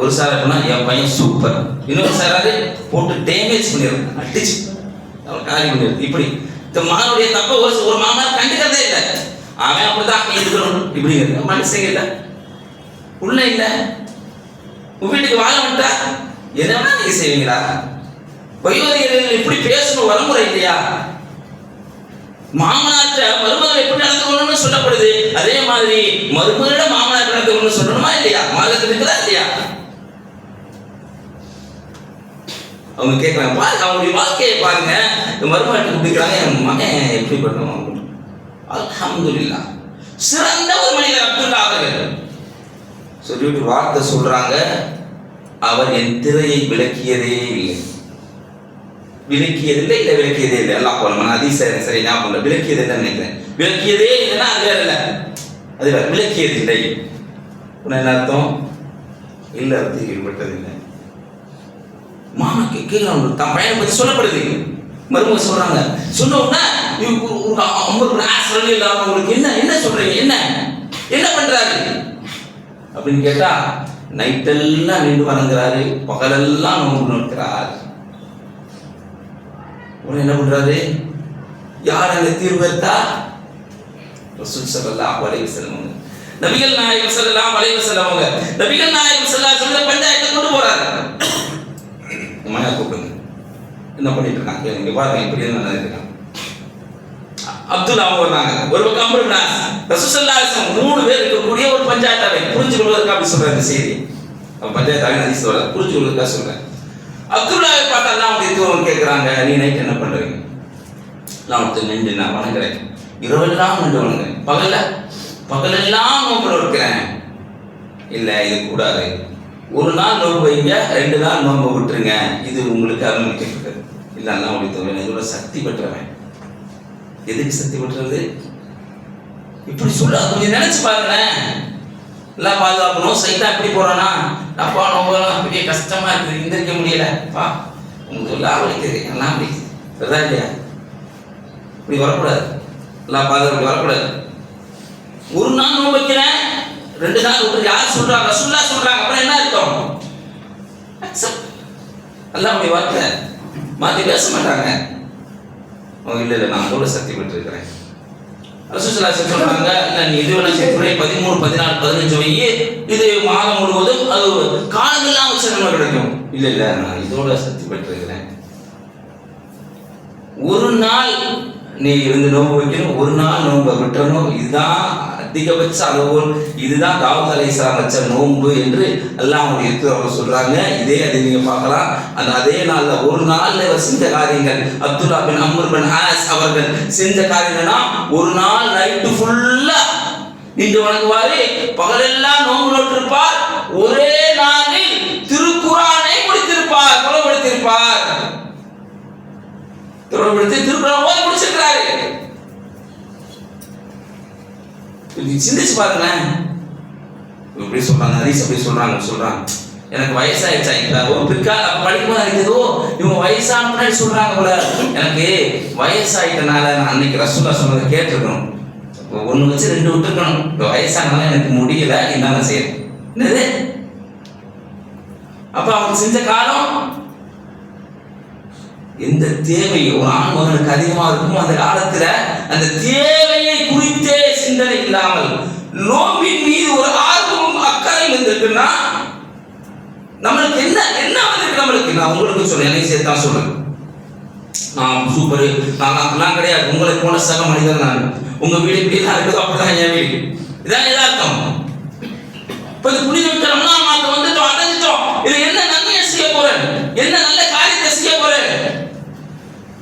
ஒரு சார் அப்படின்னா என் பையன் சூப்பர், இன்னொரு சாராது போட்டு டேமேஜ் பண்ணிடுறேன், அடிச்சு காலி பண்ணிடுறது. இப்படி இந்த மகனுடைய தப்ப ஒரு மாமனார் கண்டுக்கிறதே இல்லை. அவன் அப்படிதான் இருக்கணும் இப்படிங்கிறது மனுஷங்க இல்லை, உள்ள இல்லை. உங்க வீட்டுக்கு வாழ விட்டா என்ன வேணா நீங்க செய்வீங்களா? வயோதிகர்கள் இப்படி பேசணும் வரமுறை இல்லையா? மாமனாற்ற மருமகள் எப்படி நடந்து கொள்ளணும்னு சொல்லப்படுது. அதே மாதிரி மருமகளிட மாமனார் நடந்து கொள்ளணும்னு சொல்லணுமா இல்லையா? மாதத்தில் இருக்குதா இல்லையா? அவங்க கேட்கறாங்க, பாருங்க அவங்களுடைய வாழ்க்கையை பாருங்க. மருமகன் கூப்பிடுறாங்க, என் மகன் எப்படி பண்ணுவோம்? அல்ஹம்துலில்லாஹ், சிறந்த ஒரு மனிதர் அப்துல்லா அவர்கள் சொல்லிட்டு வார்த்தை சொல்றாங்க, அவர் என் திரையை விளக்கியதே இல்லை. விளக்கியதில்லை இல்லை விளக்கியதே இல்லை. எல்லாம் போல அதிசயம் சரி ஞாபகம் விளக்கியது இல்லைன்னு நினைக்கிறேன். விளக்கியதே இல்லைன்னா அது வேற இல்லை, அது வேற. விளக்கியது இல்லை என்ன அர்த்தம்? இல்லை அர்த்தம் ஈடுபட்டதில்லை. மாமா கேட்கலாம், தான் பையனை பற்றி சொல்லப்படுது. மருமக சொல்றாங்க, சொன்ன உடனே உங்களுக்கு என்ன சொல்றீங்க, என்ன பண்றாரு அப்படின்னு கேட்டா, நைட்டெல்லாம் நின்று வணங்குறாரு, பகலெல்லாம் நோன்பு நோக்கிறார். உடனே என்ன பண்றாரு? யார் அங்க தீர்வெடுத்தா? ரசூல் ஸல்லல்லாஹு அலைஹி வஸல்லம், நபிகள் நாயகம் ஸல்லல்லாஹு அலைஹி வஸல்லம் அவங்க. நபிகள் நாயகம் ஸல்லல்லாஹு அலைஹி வஸல்லம் பஞ்சாயத்தை கொண்டு போறாரு. மகனை கூப்பிடுங்க, என்ன பண்ணிட்டு இருக்காங்க இங்க பாருங்க, இப்படி என்ன நடக்குது. அப்துல்லா அவங்க வர்றாங்க, ஒரு பக்கம் அம்ர் பின் ஆஸ், ரசூல் ஸல்லல்லாஹு அலைஹி வஸல்லம் 3 பேர் இருக்கக்கூடிய ஒரு பஞ்சாயத்தாவை புரிஞ்சு கொள்வதற்காக அப்படி சொல்ற இந்த செய்தி. பஞ்சாயத்தாவை ஹதீஸ் வர புரிஞ்சு கொள்வதற்காக சொல்றேன். அப்துல்லாவை பார்த்தா எல்லாம் அவங்க கேட்குறாங்க, நீ நைட் என்ன பண்றீங்க? நான் ஒருத்தர் நின்று நான் வணங்குறேன், இரவெல்லாம் நின்று வணங்குறேன், பகலெல்லாம் நோன்பு நோக்கிறேன். இல்லை, இது கூடாது. ஒரு நாள் நோன்பு வைங்க, 2 நாள் நோன்பு விட்டுருங்க, இது உங்களுக்கு அனுமதிக்கப்பட்டது. இல்லை, எல்லாம் முடித்தவன் இதோட சக்தி பெற்றவன். எதுக்கு சக்தி பெற்றது? இப்படி சொல்ல கொஞ்சம் நினைச்சு பாருங்களேன். எல்லாம் பாதுகாக்கணும். சைத்தா எப்படி போறானா, அப்பா நோம்பலாம் பெரிய கஷ்டமா இருக்குது, எந்திரிக்க முடியலப்பா, உங்களுக்கு எல்லாம் வலிக்குது, எல்லாம் வலிக்குது, சரிதா இல்லையா? இப்படி வரக்கூடாது, எல்லாம் பாதுகாப்பு வரக்கூடாது. ஒரு நாள் நோம்பு வைக்கிறேன், 2 நாள் விட்டு யார் சொல்றாங்க? ரசூலுல்லாஹ் சொல்றாங்க. அப்புறம் என்ன அர்த்தம்? எல்லாம் அப்படி வார்த்தை மாற்றி பேச மாட்டாங்க. இல்லை, நான் அதோட சக்தி பெற்றிருக்கிறேன். ரசூலுல்லாஹ் சொல்றாங்க, இல்லை நீ இது வேணா 13, 14, 15 வை, இது மாதம் முழுவதும் அது காலங்கள்லாம் வச்சு நம்ம கிடைக்கும். இல்லை, நான் இதோட சக்தி பெற்றிருக்கிறேன். ஒரு நாள் நீ இருந்து நோன்பு வைக்கணும், ஒரு நாள் நோன்பை விட்டுறணும். இதுதான் அதிகபட்ச அளவோல், இதுதான் தாவூத் அலைஹிஸ்ஸலாம் வச்ச நோன்பு என்று அல்லாஹ்வுடைய தூதர் சொல்றாங்க. இதே அதை நீங்க பார்க்கலாம். அந்த அதே நாள்ல ஒரு நாள்ல செஞ்ச காரியங்கள், அப்துல்லா பின் அம்ர் பின் ஆஸ் அவர்கள் செஞ்ச காரியம்னா, ஒரு நாள் நைட்டு ஃபுல்லா நின்று வணங்குவாரு, பகலெல்லாம் நோன்பு நோட்டிருப்பார். ஒரே நாளில் திருக்குர்ஆனை முடித்திருப்பார், தொடர்படுத்தியிருப்பார். திருக்குர்ஆன் ஓதி முடிச்சிருக்கிறாரு. சிந்திச்சு பாருங்களேன். இப்படி சொல்றாங்க, ஹதீஸ் அப்படி சொல்றாங்க. எனக்கு வயசாயிடுச்சா, இப்போ ஒரு பிற்கால படிக்கும்போது எனக்கு ஏதோ இவங்க வயசான முன்னாடி சொல்றாங்க போல. எனக்கு வயசாயிட்டனால நான் அன்னைக்கு ரசூலுல்லாஹ் சொன்னதை கேட்டிருக்கணும். இப்போ 1 வச்சு 2 விட்டுருக்கணும். இப்போ வயசானால எனக்கு முடியல, என்னால செய்யணும். என்னது? அப்ப அவங்க செஞ்ச காலம் எந்த தேவை ஒரு ஆண் மகனுக்கு அதிகமாக இருக்கும் அந்த காலத்துல, அந்த தேவையை குறித்தே சிந்தனை இல்லாமல் நோம்பின் மீது ஒரு ஆர்வமும் அக்கறையும் இருந்திருக்குன்னா, நம்மளுக்கு என்ன வந்திருக்கு? நம்மளுக்கு நான் உங்களுக்கு சொல்றேன், என்னை சேர்த்தான் சொல்றேன். நான் சூப்பர், நான் அப்படிலாம் கிடையாது, உங்களை போன சக மனிதன் நான், உங்க வீடு இப்படி தான் இருக்குதோ அப்படிதான் என் வீடு, இதான் எதார்த்தம். இப்ப இந்த புனிதமிக்க ரமலான் மாதம் வந்துட்டோம், அடைஞ்சிட்டோம். இது என்ன நன்மையை செய்ய போறேன், என்ன நல்ல காரியத்தை செய்ய போறேன்?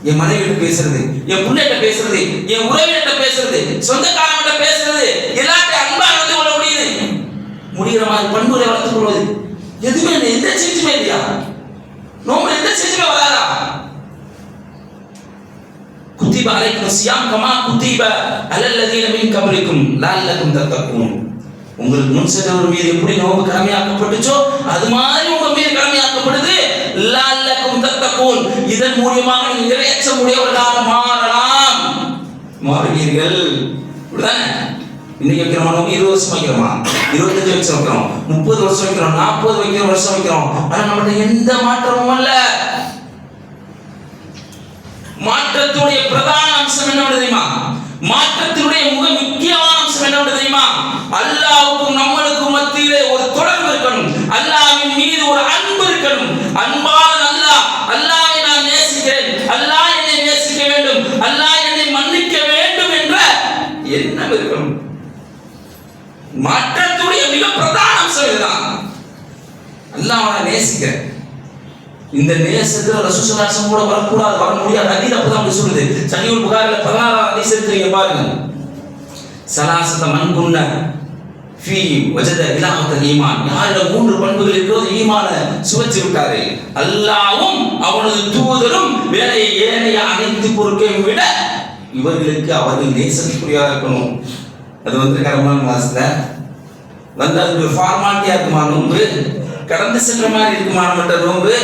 என் மனைவிட்ட பேசுறது, என் பிள்ளைகிட்ட பேசுறது, என் உறவிட்ட பேசுறது, சொந்தக்காரங்கிட்ட பேசுறது, எல்லாத்தையும் அன்பா நடந்து கொள்ள முடியுது. முடிகிற மாதிரி பண்புகளை வளர்த்துக் கொள்வது, எதுவுமே எந்த செஞ்சுமே இல்லையா? நோம்பு எந்த செஞ்சுமே வராதா? குத்திப அலைக்கும் சியாம் கமா குத்திப அலல்லதீன மின் கபலிக்கும் லஅல்லக்கும் தத்தக்கூன். உங்களுக்கு முன் சென்றவர் மீது எப்படி நோம்பு கடமையாக்கப்பட்டுச்சோ அது மாதிரி உங்க மீது கடமையாக்கப்படுது. லஅல்லக்கும் தத்தக்கூன். இதன் மூலமாக நீங்கள் இறையச்சம் உடையவர்களாக மாறலாம். மாறுவீர்கள். இப்படிதானே? இன்னைக்கு வைக்கிறோமா நோம்பு? 20 வருஷம் வைக்கிறோமா? 25 வருஷம் வைக்கிறோம், 30 வருஷம் வைக்கிறோம், 40 வருஷம் வைக்கிறோம். ஆனா நம்மகிட்ட எந்த மாற்றமும் அல்ல. மாற்றத்துடைய பிரதான அம்சம் என்ன தெரியுமா? மாற்றத்தினுடைய மிக முக்கியமான அம்சம் என்ன தெரியுமா? அல்லாஹ்வுக்கும் நம்மளுக்கும் மத்தியிலே ஒரு தொடர்பு இருக்கணும். அல்லாஹ்வின் மீது ஒரு அன்பு இருக்கணும். அன்பான அல்லாஹ், அல்லாஹ்வை நான் நேசிக்கிறேன், அல்லாஹ் என்னை நேசிக்க வேண்டும், அல்லாஹ் என்னை மன்னிக்க வேண்டும் என்ற எண்ணம் இருக்கணும். மாற்றத்துடைய மிக பிரதான அம்சம் இதுதான். அல்லாஹ்வை நேசிக்கிறேன். இந்த நேசத்துல ரசூல் ஸல்லல்லாஹு அலைஹி வஸல்லம் கூட வரக்கூடாது, வர முடியாது. ஹதீஸ் அப்பதான் அப்படி சொல்லுது. சஹீஹுல் புகாரில 16 ஹதீஸ் எடுத்துங்க பாருங்க. சலாசத மன் குன்ன ஃபீ வஜத இலாஹத்தல் ஈமான். யாரிடம் 3 பண்புகள் இருக்கிறதோ ஈமான சுவைச்சு விட்டாரு. அல்லாஹ்வும் அவனது தூதரும் வேலையை ஏனைய அனைத்து பொருட்களையும் விட இவர்களுக்கு அவர்கள் நேசத்துக்குரியவராக இருக்கணும். அது வந்து ரமலான் மாசத்துல வந்து அது ஃபார்மாலிட்டியா இருக்குமா நோன்பு? கடந்து சென்ற மாதிரி இருக்குமா நம்மகிட்ட நோன்பு?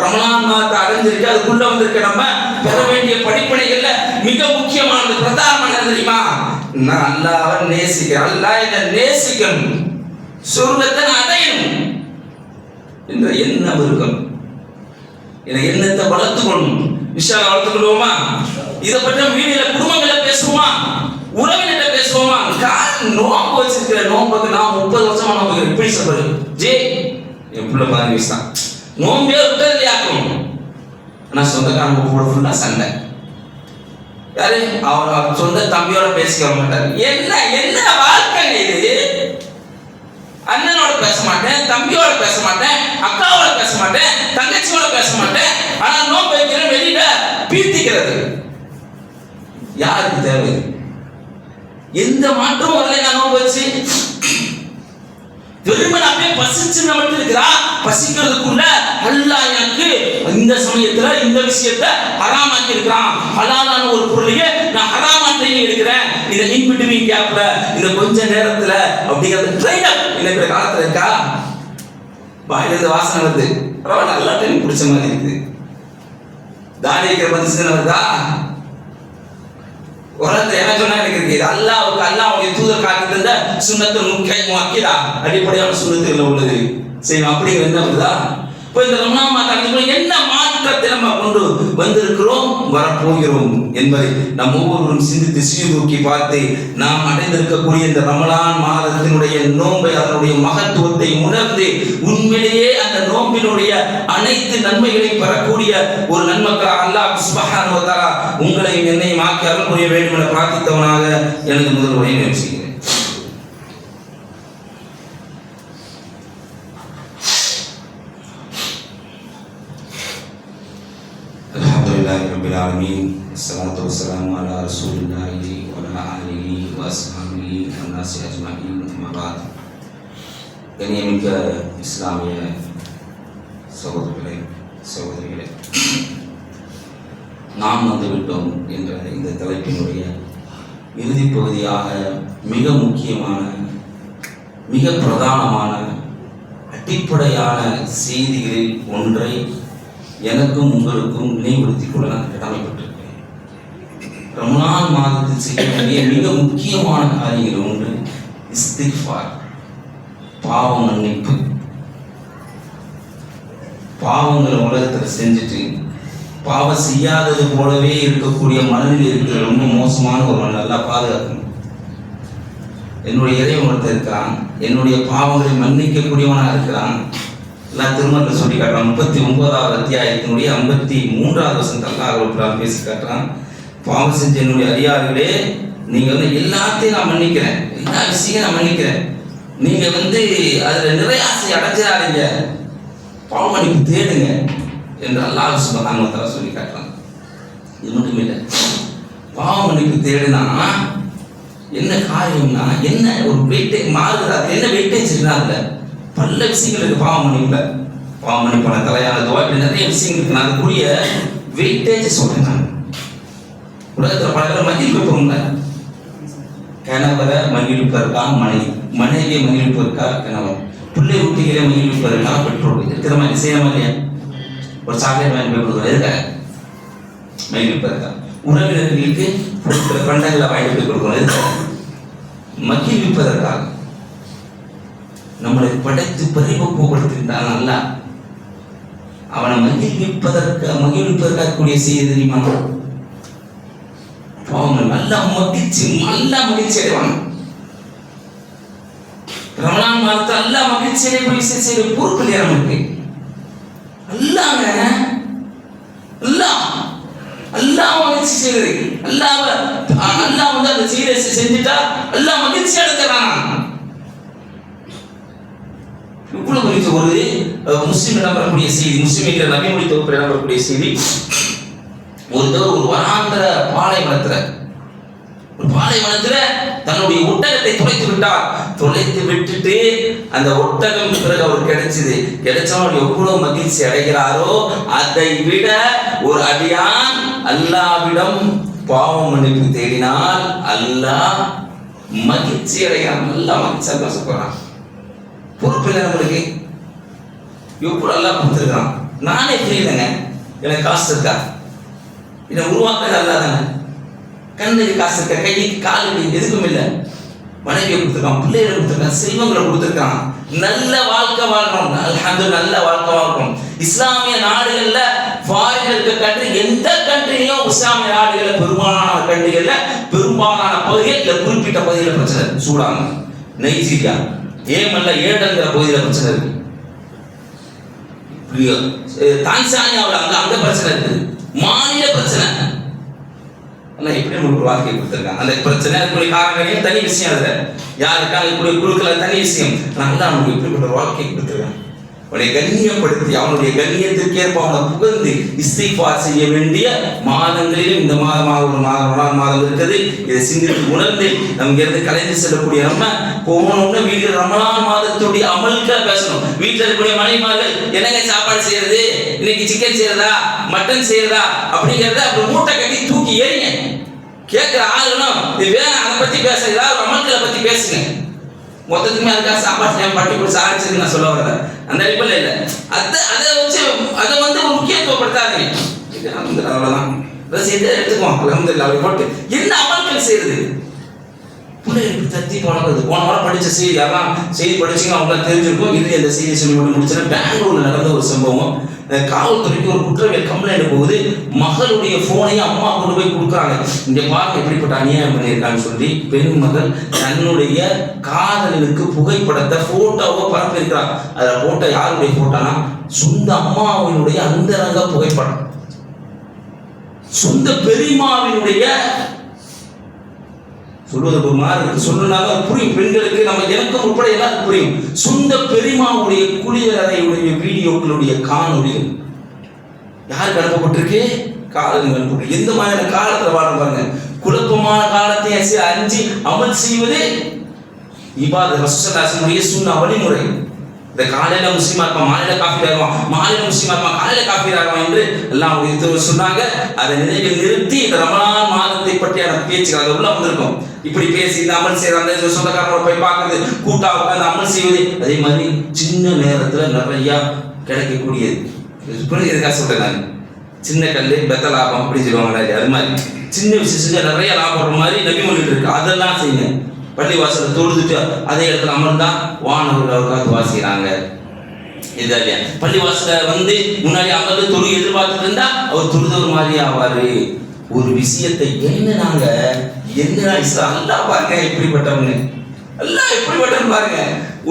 ரமலான் மாதத்தை அடைஞ்சிருக்கு, அதுக்குள்ள வந்திருக்க நம்ம பெற வேண்டிய படிப்பனைகள்ல மிக முக்கியமானது பிரதானமானது தெரியுமா? நான் அல்லாஹ்வை நேசிக்கிறேன், அல்லாஹ் என்னை நேசிக்கணும், சொர்க்கத்தை நான் அடையணும் என்ற எண்ணம் இருக்கும். இந்த எண்ணத்தை வளர்த்துக்கணும். விஷயம் வளர்த்துக்கொள்வோமா? இதை பற்றி வீடியோல குடும்பங்களை பேசுவோமா, உறவினர்கிட்ட பேசுவோமா? நோம்பு வச்சிருக்கிற நோம்புக்கு நான் 30 வருஷமா நோம்பு இப்படி சொல்றது ஜே என் பிள்ளை 15 வயசு தான் நோம்பே விட்டது இல்லையாக்கும். ஆனா சொந்தக்காரங்க கூட ஃபுல்லா சண்டை. யாரு? அவர் சொந்த தம்பியோட பேசிக்க மாட்டாரு. என்ன என்ன வாழ்க்கை இது? அண்ணனோட பேச மாட்டேன், தம்பியோட பேச மாட்டேன், அக்காவோட பேச மாட்டேன், தங்கச்சியோட பேச மாட்டேன். ஆனா நோம்பு வைக்கிற வெளியில பீத்திக்கிறது யாருக்கு தேவை? எந்த மாற்றமும் வரல. நான் நோம்பு வச்சு வெறுமனே அப்படியே பசிச்சு மட்டும் இருக்கிறா. பசிக்கிறதுக்குள்ள அல்லாஹ் எனக்கு இந்த சமயத்துல இந்த விஷயத்தை ஹராமாக்கி இருக்கிறான். ஹலாலான ஒரு பொருளையே நான் ஹராமாக்கி இருக்கிறேன். இதை இன் பிட்வீன் கேப்ல இந்த கொஞ்ச நேரத்துல அப்படிங்கிறது ட்ரெயின் அப் இருக்கிற காலத்துல இருக்கா? வாயிலிருந்து வாசனை வருது, பரவாயில்ல, நல்லா டைம் பிடிச்ச மாதிரி இருக்குது. தாடி வைக்கிற மனுஷன் வருதா? உலகத்தை என்ன சொன்னா எனக்கு இருக்குது. அல்லாஹ்வுக்கு அல்லாஹ்வுடைய தூதர் காட்டி தந்த சுன்னத்துல் முக்கியதா அடிப்படையான சுன்னத்துகள் உள்ளது செய்யும். அப்படிங்கிற என்ன வருதா? இப்போ இந்த ரமலான் மாதம் என்ன மாற்றத்தை நம்ம கொண்டு வந்திருக்கிறோம், வரப்போகிறோம் என்பதை நம் ஒவ்வொருவரும் சிந்தித்து சீர்தூக்கி பார்த்து நாம் அடைந்திருக்கக்கூடிய இந்த ரமலான் மாதத்தினுடைய நோன்பை, அதனுடைய மகத்துவத்தை உணர்ந்து உண்மையிலேயே அந்த நோம்பினுடைய அனைத்து நன்மைகளையும் பெறக்கூடிய ஒரு நன்மக்களாக அல்லாஹ் சுப்ஹானஹு வ தஆலா உங்களையும் என்னையும் ஆக்கி அருள் புரிய வேண்டும் என பிரார்த்தித்தவனாக எனது முதல் உரையை நிறைவு செய்கிறேன். Alhamdulillahirrahmanirrahim. Assalatu wassalamu ala rasulillahi wa ala alihi wa ashabihi wa nasi ajma'in. Amma ba'd. கண்ணியமிக்க இஸ்லாமிய சகோதரர்களே, சகோதரிகளே, நாம் வந்துவிட்டோம் என்ற இந்த தலைப்பினுடைய இறுதி பகுதியாக மிக முக்கியமான, மிக பிரதானமான, அடிப்படையான செய்திகளில் ஒன்றை எனக்கும் உங்களுக்கும் நினைவுறுத்திக் கொள்ள நான் கடமைப்பட்டிருக்கிறேன். ரமலான் மாதத்தில் செய்ய வேண்டிய மிக முக்கியமான காரியங்கள் ஒன்று இஸ்திக்ஃபார், பாவ மன்னிப்பு. பாவங்களை உலகத்தில் செஞ்சுட்டு பாவம் செய்யாதது போலவே இருக்கக்கூடிய மனநிலை இருக்கிற ரொம்ப மோசமான ஒரு மனநிலை. நல்லா பாதுகாக்கணும். என்னுடைய இறைவன் ஒருத்தர் இருக்கிறான், என்னுடைய பாவங்களை மன்னிக்கக்கூடியவனாக இருக்கிறான். நான் திருமணத்தில் சொல்லி காட்டுறான். 39வது அத்தியாயத்தினுடைய 53வது வசனத்தில் அல்லாஹ் ரப்பல் பேசி காட்டுறான். பாவம் செஞ்ச என்னுடைய அறியார்களே, நீங்க எல்லாத்தையும் நான் மன்னிக்கிறேன், எல்லா விஷயத்தையும் நான் மன்னிக்கிறேன், நீங்க அதுல நிறையாசை அடைஞ்சாதீங்க, பாவ மன்னிப்பு தேடுங்க என்று அல்லாஹ் சுப்ஹானஹு வ தஆலா சொல்லி காட்டுறான். இது மட்டும் இல்லை, பாவ மன்னிப்பு தேடுனா என்ன காரியம்னா, என்ன ஒரு வெயிட்டேஜ் மாறுது, அது என்ன வெயிட்டேஜ் இருக்குன்னா பல விஷயங்கள் இருக்கு. பாவ மன்னிப்புல பாவ மன்னிப்பான தலையான துவா, இப்படி நிறைய விஷயங்கள் இருக்கு. நான் அதுக்குரிய வெயிட்டேஜ் சொல்றேன். நான் உலகத்தில் பல பேர் மன்னிப்பு வைப்போம்ல, கணவரை மகிழ்விப்பதற்கா மனைவி, மனைவியை மகிழ்விப்பதற்கா கணவன், பிள்ளை குட்டிகளை மகிழ்விப்பதற்கா பெற்றோர், இருக்கிற மாதிரி செய்யமா இல்லையா? ஒரு சாக்லேட் வாங்கி போய் கொடுக்குறது எதுக்காக? மகிழ்விப்பதற்கா. உறவினர்களுக்கு பண்டங்களை வாங்கி போய் கொடுக்கணும் எதுக்காக? மகிழ்விப்பதற்காக. நம்மளை படைத்து பரிபக்குவப்படுத்திருந்தான் நல்லா, அவனை மகிழ்விப்பதற்காக கூடிய செய்தி தெரியுமா? நல்லா மகிழ்ச்சி அடைவாங்க. ரமலான் மாதத்தை அல்லா மகிழ்ச்சி அடையக்கூடிய செய்தி பொறுப்பு இல்லையா நமக்கு? அல்லாஹ் மகிழ்ச்சி செய்வது, அல்லாஹ் அந்த செய்தியை செஞ்சுட்டா அல்லாஹ் மகிழ்ச்சி அடைஞ்சான். இவ்வளவு குறித்து ஒரு முஸ்லிம் இடம்பெறக்கூடிய செய்தி, முஸ்லிம் நபிமொழி தொகுப்பில் இடம்பெறக்கூடிய செய்தி. ஒரு வனாந்தர பாலைவனத்துல தன்னுடைய ஒட்டகத்தை துளைத்து விட்டார். துளைத்து விட்டுட்டு அந்த ஒட்டகம் பிறகு அவருக்கு கிடைச்சவன் எவ்வளவு மகிழ்ச்சி அடைகிறாரோ, அதை விட ஒரு அடியான் அல்லாவிடம் பாவ மன்னிப்பு தேடினால் அல்லாஹ் மகிழ்ச்சி அடைகிறான். நல்லா மகிழ்ச்சியா பேச போறான். பொறுப்பு இல்லை நம்மளுக்கு. எவ்வளவு அல்லாஹ் கொடுத்துருக்கான். நானே புரியலங்க, எனக்கு காசு இருக்கா? இதை உருவாக்குறது அல்லா தானே. கண்ணுக்கு காசு இருக்க, கைக்கு காலுக்கு எதுக்கும் இல்லை. மனைவியை கொடுத்துருக்கான், பிள்ளைகளை கொடுத்துருக்கான், செல்வங்களை கொடுத்துருக்கான். நல்ல வாழ்க்கை வாழ்க்கணும், நல்ல வாழ்க்கை வாழ்க்கணும். இஸ்லாமிய நாடுகள்ல ஃபாரின் இருக்க கண்ட்ரி, எந்த கண்ட்ரிலையும் இஸ்லாமிய நாடுகள்ல பெரும்பாலான கண்ட்ரிகள்ல பெரும்பாலான பகுதிகள் இல்லை குறிப்பிட்ட பகுதியில் பிரச்சனை. சூடான், நைஜீரியா, ஏமன்ல ஏடங்கிற பகுதியில் பிரச்சனை இருக்கு. தான்சானியாவில் அங்க பிரச்சனை இருக்குது, மாநில பிரச்சனை. எப்படி உங்களுக்கு வாழ்க்கை கொடுத்துருக்காங்க அந்த பிரச்சனை, அதுக்குரிய காரணங்களையும் தனி விஷயம். அதுல யாருக்கா இப்படி குழுக்களை தனி விஷயம். நல்லா அவனுக்கு எப்படிப்பட்ட வாழ்க்கை கொடுத்துருக்காங்க. அவனை கண்ணியப்படுத்தி அவனுடைய கண்ணியத்திற்கேற்ப அவனை புகழ்ந்து இஸ்திக்ஃபார் செய்ய வேண்டிய மாதங்களிலும் இந்த மாதமாக ஒரு மாதம் இருக்குது. இதை சிந்தித்து உணர்ந்து நம்ம இருந்து கலைந்து செல்லக்கூடிய நம்ம போகணும்னு வீட்டில் ரமலான் மாதத்துடைய அமல்களை பேசணும். வீட்டில் இருக்கக்கூடிய மனைவிமார்கள் என்னங்க சாப்பாடு செய்யறது, இன்னைக்கு சிக்கன் செய்யறதா, மட்டன் செய்யறதா அப்படிங்கிறத அப்படி மூட்டை கட்டி தூக்கி ஏறிங்க. கேட்கிற ஆளுனும் இது வேணும், அதை பத்தி பேச, ஏதாவது அமல்களை பத்தி பேசுங்க. மொத்தத்துக்குமே அதுக்காக சாப்பாட்டு பட்டி போட்டு சாதிச்சதுன்னு நான் சொல்ல வரல, அந்த அடிப்படையில் இல்லை. அதை வச்சு அதை ஒரு முக்கியத்துவப்படுத்தாதீங்க. அவ்வளோதான் எடுத்துக்குவோம். அல்ஹம்துலில்லாஹ் அப்படி போட்டு என்ன அமல்கள் செய்யறது, பிள்ளைகளுக்கு தத்தி பழகுது. போன வாரம் படித்த செய்தி, அதெல்லாம் செய்தி படிச்சிங்க அவங்களாம் தெரிஞ்சிருக்கும். இது இந்த செய்தி சொல்லி மட்டும் முடிச்சுன்னா, பெங்களூரில் நடந்த ஒரு சம்பவம். காவல்துறைக்கு ஒரு குற்றவியல் கம்ப்ளைண்ட் போகுது. மகளுடைய போனையும் அம்மா கொண்டு போய் கொடுக்குறாங்க. இங்க பாருங்க எப்படிப்பட்ட அநியாயம் பண்ணியிருக்கான்னு சொல்லி பெண் மகள் தன்னுடைய காதலனுக்கு புகைப்படத்தை போட்டோவை பரப்பியிருக்கிறாங்க. அதில் போட்டோ யாருடைய போட்டோனா சொந்த அம்மாவினுடைய அந்தரங்க புகைப்படம், சொந்த பெரியம்மாவினுடைய. சொல்வதற்கு ஒரு மாதிரி இருக்கு, சொல்லனாலும் புரியும் பெண்களுக்கு, நம்ம எனக்கும் உட்பட எல்லாருக்கும் புரியும். சொந்த பெரியம்மாவுடைய குளியலறையுடைய வீடியோக்களுடைய காணொலிகள் யாருக்கு அனுப்பப்பட்டிருக்கு? காதலுக்கு அனுப்பப்பட்டிருக்கு. எந்த மாதிரியான காலத்தில் வாழ பாருங்க. குழப்பமான காலத்தை அஞ்சு அமல் செய்வது இபாதத், ரசூலுல்லாஹி சுன்னா வழிமுறை. இந்த காலையில முஸ்லிமா இருப்பான், மாலையில காஃபீர் ஆகுவான், மாலையில முஸ்லிமா இருப்பான், காலையில காஃபீர் ஆகுவான் என்று எல்லாம் சொன்னாங்க. அதை நினைவில் நிறுத்தி இந்த ரமலான் மாதத்தை பற்றியான பேச்சுகள் அது உள்ள வந்திருக்கும். இப்படி பேசி இந்த அமல் செய்யற அந்த சொந்தக்காரங்களோட போய் பார்க்கறது, கூட்டா உட்காந்து அமல் செய்வது, அதே மாதிரி சின்ன நேரத்துல நிறைய கிடைக்கக்கூடியது. எதுக்காக சொல்றேன் நான், சின்ன கல்லு பெத்த லாபம் அப்படி சொல்லுவாங்க. அது மாதிரி சின்ன விஷயம் செஞ்சா நிறைய லாபம் மாதிரி நபிமொழி இருக்கு. அதெல்லாம் செய்யுங்க. பள்ளிவாசலை தொழுதுட்டு அதே இடத்துல அமர்ந்தா வானவர்கள் அவருக்காக வாசிக்கிறாங்க. இதா இல்லையா? பள்ளிவாசல முன்னாடி அமர்ந்து தொழுகை எதிர்பார்த்துட்டு இருந்தா அவர் தொழுதவர் மாதிரி ஆவாரு. ஒரு விஷயத்தை என்ன இஸ்லாம் அல்லா பாருங்க எப்படிப்பட்டவங்க, எல்லாம் எப்படிப்பட்டவங்க பாருங்க.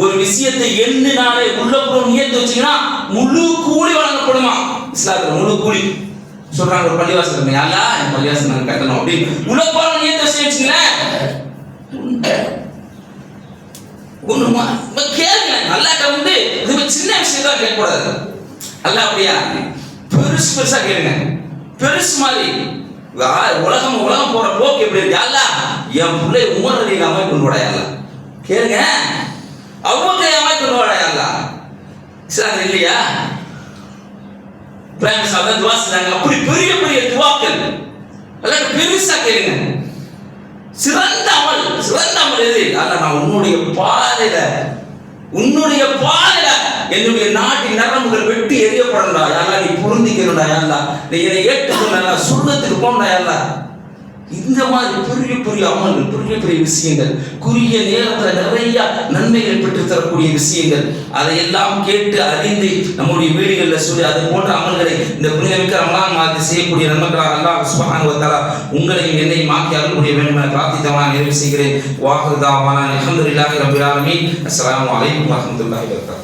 ஒரு விஷயத்தை எண்ணினாலே உள்ளப்புறம் நியத்து வச்சீங்கன்னா முழு கூலி வழங்கப்படுமா? இஸ்லாத்துல முழு கூலி சொல்றாங்க. ஒரு பள்ளிவாசல் யாரா என் பள்ளிவாசல் நாங்கள் கட்டணும் அப்படின்னு உள்ளப்புறம் நியத்து வச்சுங்களேன். ஒண்ணுமா கேளுங்க. அல்லாஹ்ட்ட வந்து இது சின்ன விஷயம் தான் கேட்கக்கூடாது. அல்லாஹ் அப்படியா பெருசு பெருசா கேளுங்க. பெருசு மாதிரி உலகம் போற போக்கு எப்படி இருக்கு? அல்லாஹ் என் பிள்ளை உமர் ரலியல்லாஹு கொண்டு வாடா அல்லாஹ் கேளுங்க. அபூபக்கர் ஏமாய் கொண்டு வாடா அல்லாஹ். இஸ்லாம் இல்லையா? பிராயம் சாதா துவா செஞ்சாங்க. அப்படி பெரிய பெரிய துவாக்கள் அல்லாஹ் பெருசா கேளுங்க. சிறந்த அமல் எது? அல்லாஹ் நான் உன்னுடைய பாதையில என்னுடைய நாட்டின் நரம்புகள் வெட்டி எரியப்படா யாரா, நீ பொருந்திக்கிறா யாரா, நீ என்னை ஏற்றுக்கொண்டா சொர்க்கத்துக்கு போண்டா யாரா. இந்த மாதிரி பெரிய பெரிய அமல்கள், பெரிய பெரிய விஷயங்கள், குறுகிய நேரத்தில் நிறைய நன்மைகளை பெற்று தரக்கூடிய விஷயங்கள், அதையெல்லாம் கேட்டு அறிந்து நம்முடைய வீடுகளில் சொல்லி அது போன்ற அமல்களை இந்த புனிதமிக்க ரமலான் மாதத்தை செய்யக்கூடிய நன்மைகளாக அல்லாஹ் சுப்ஹானஹு வ தஆலா உங்களையும் என்னையும் மாக்கி அருள்புரிய வேண்டும் என பிரார்த்தித்தவனாக நிறைவு செய்கிறேன். வாஹிரு தாவானா அல்ஹம்துலில்லாஹி ரப்பில் ஆலமீன். அஸ்ஸலாமு அலைக்கும் வரஹ்மத்துல்லாஹி வபரகாத்துஹு.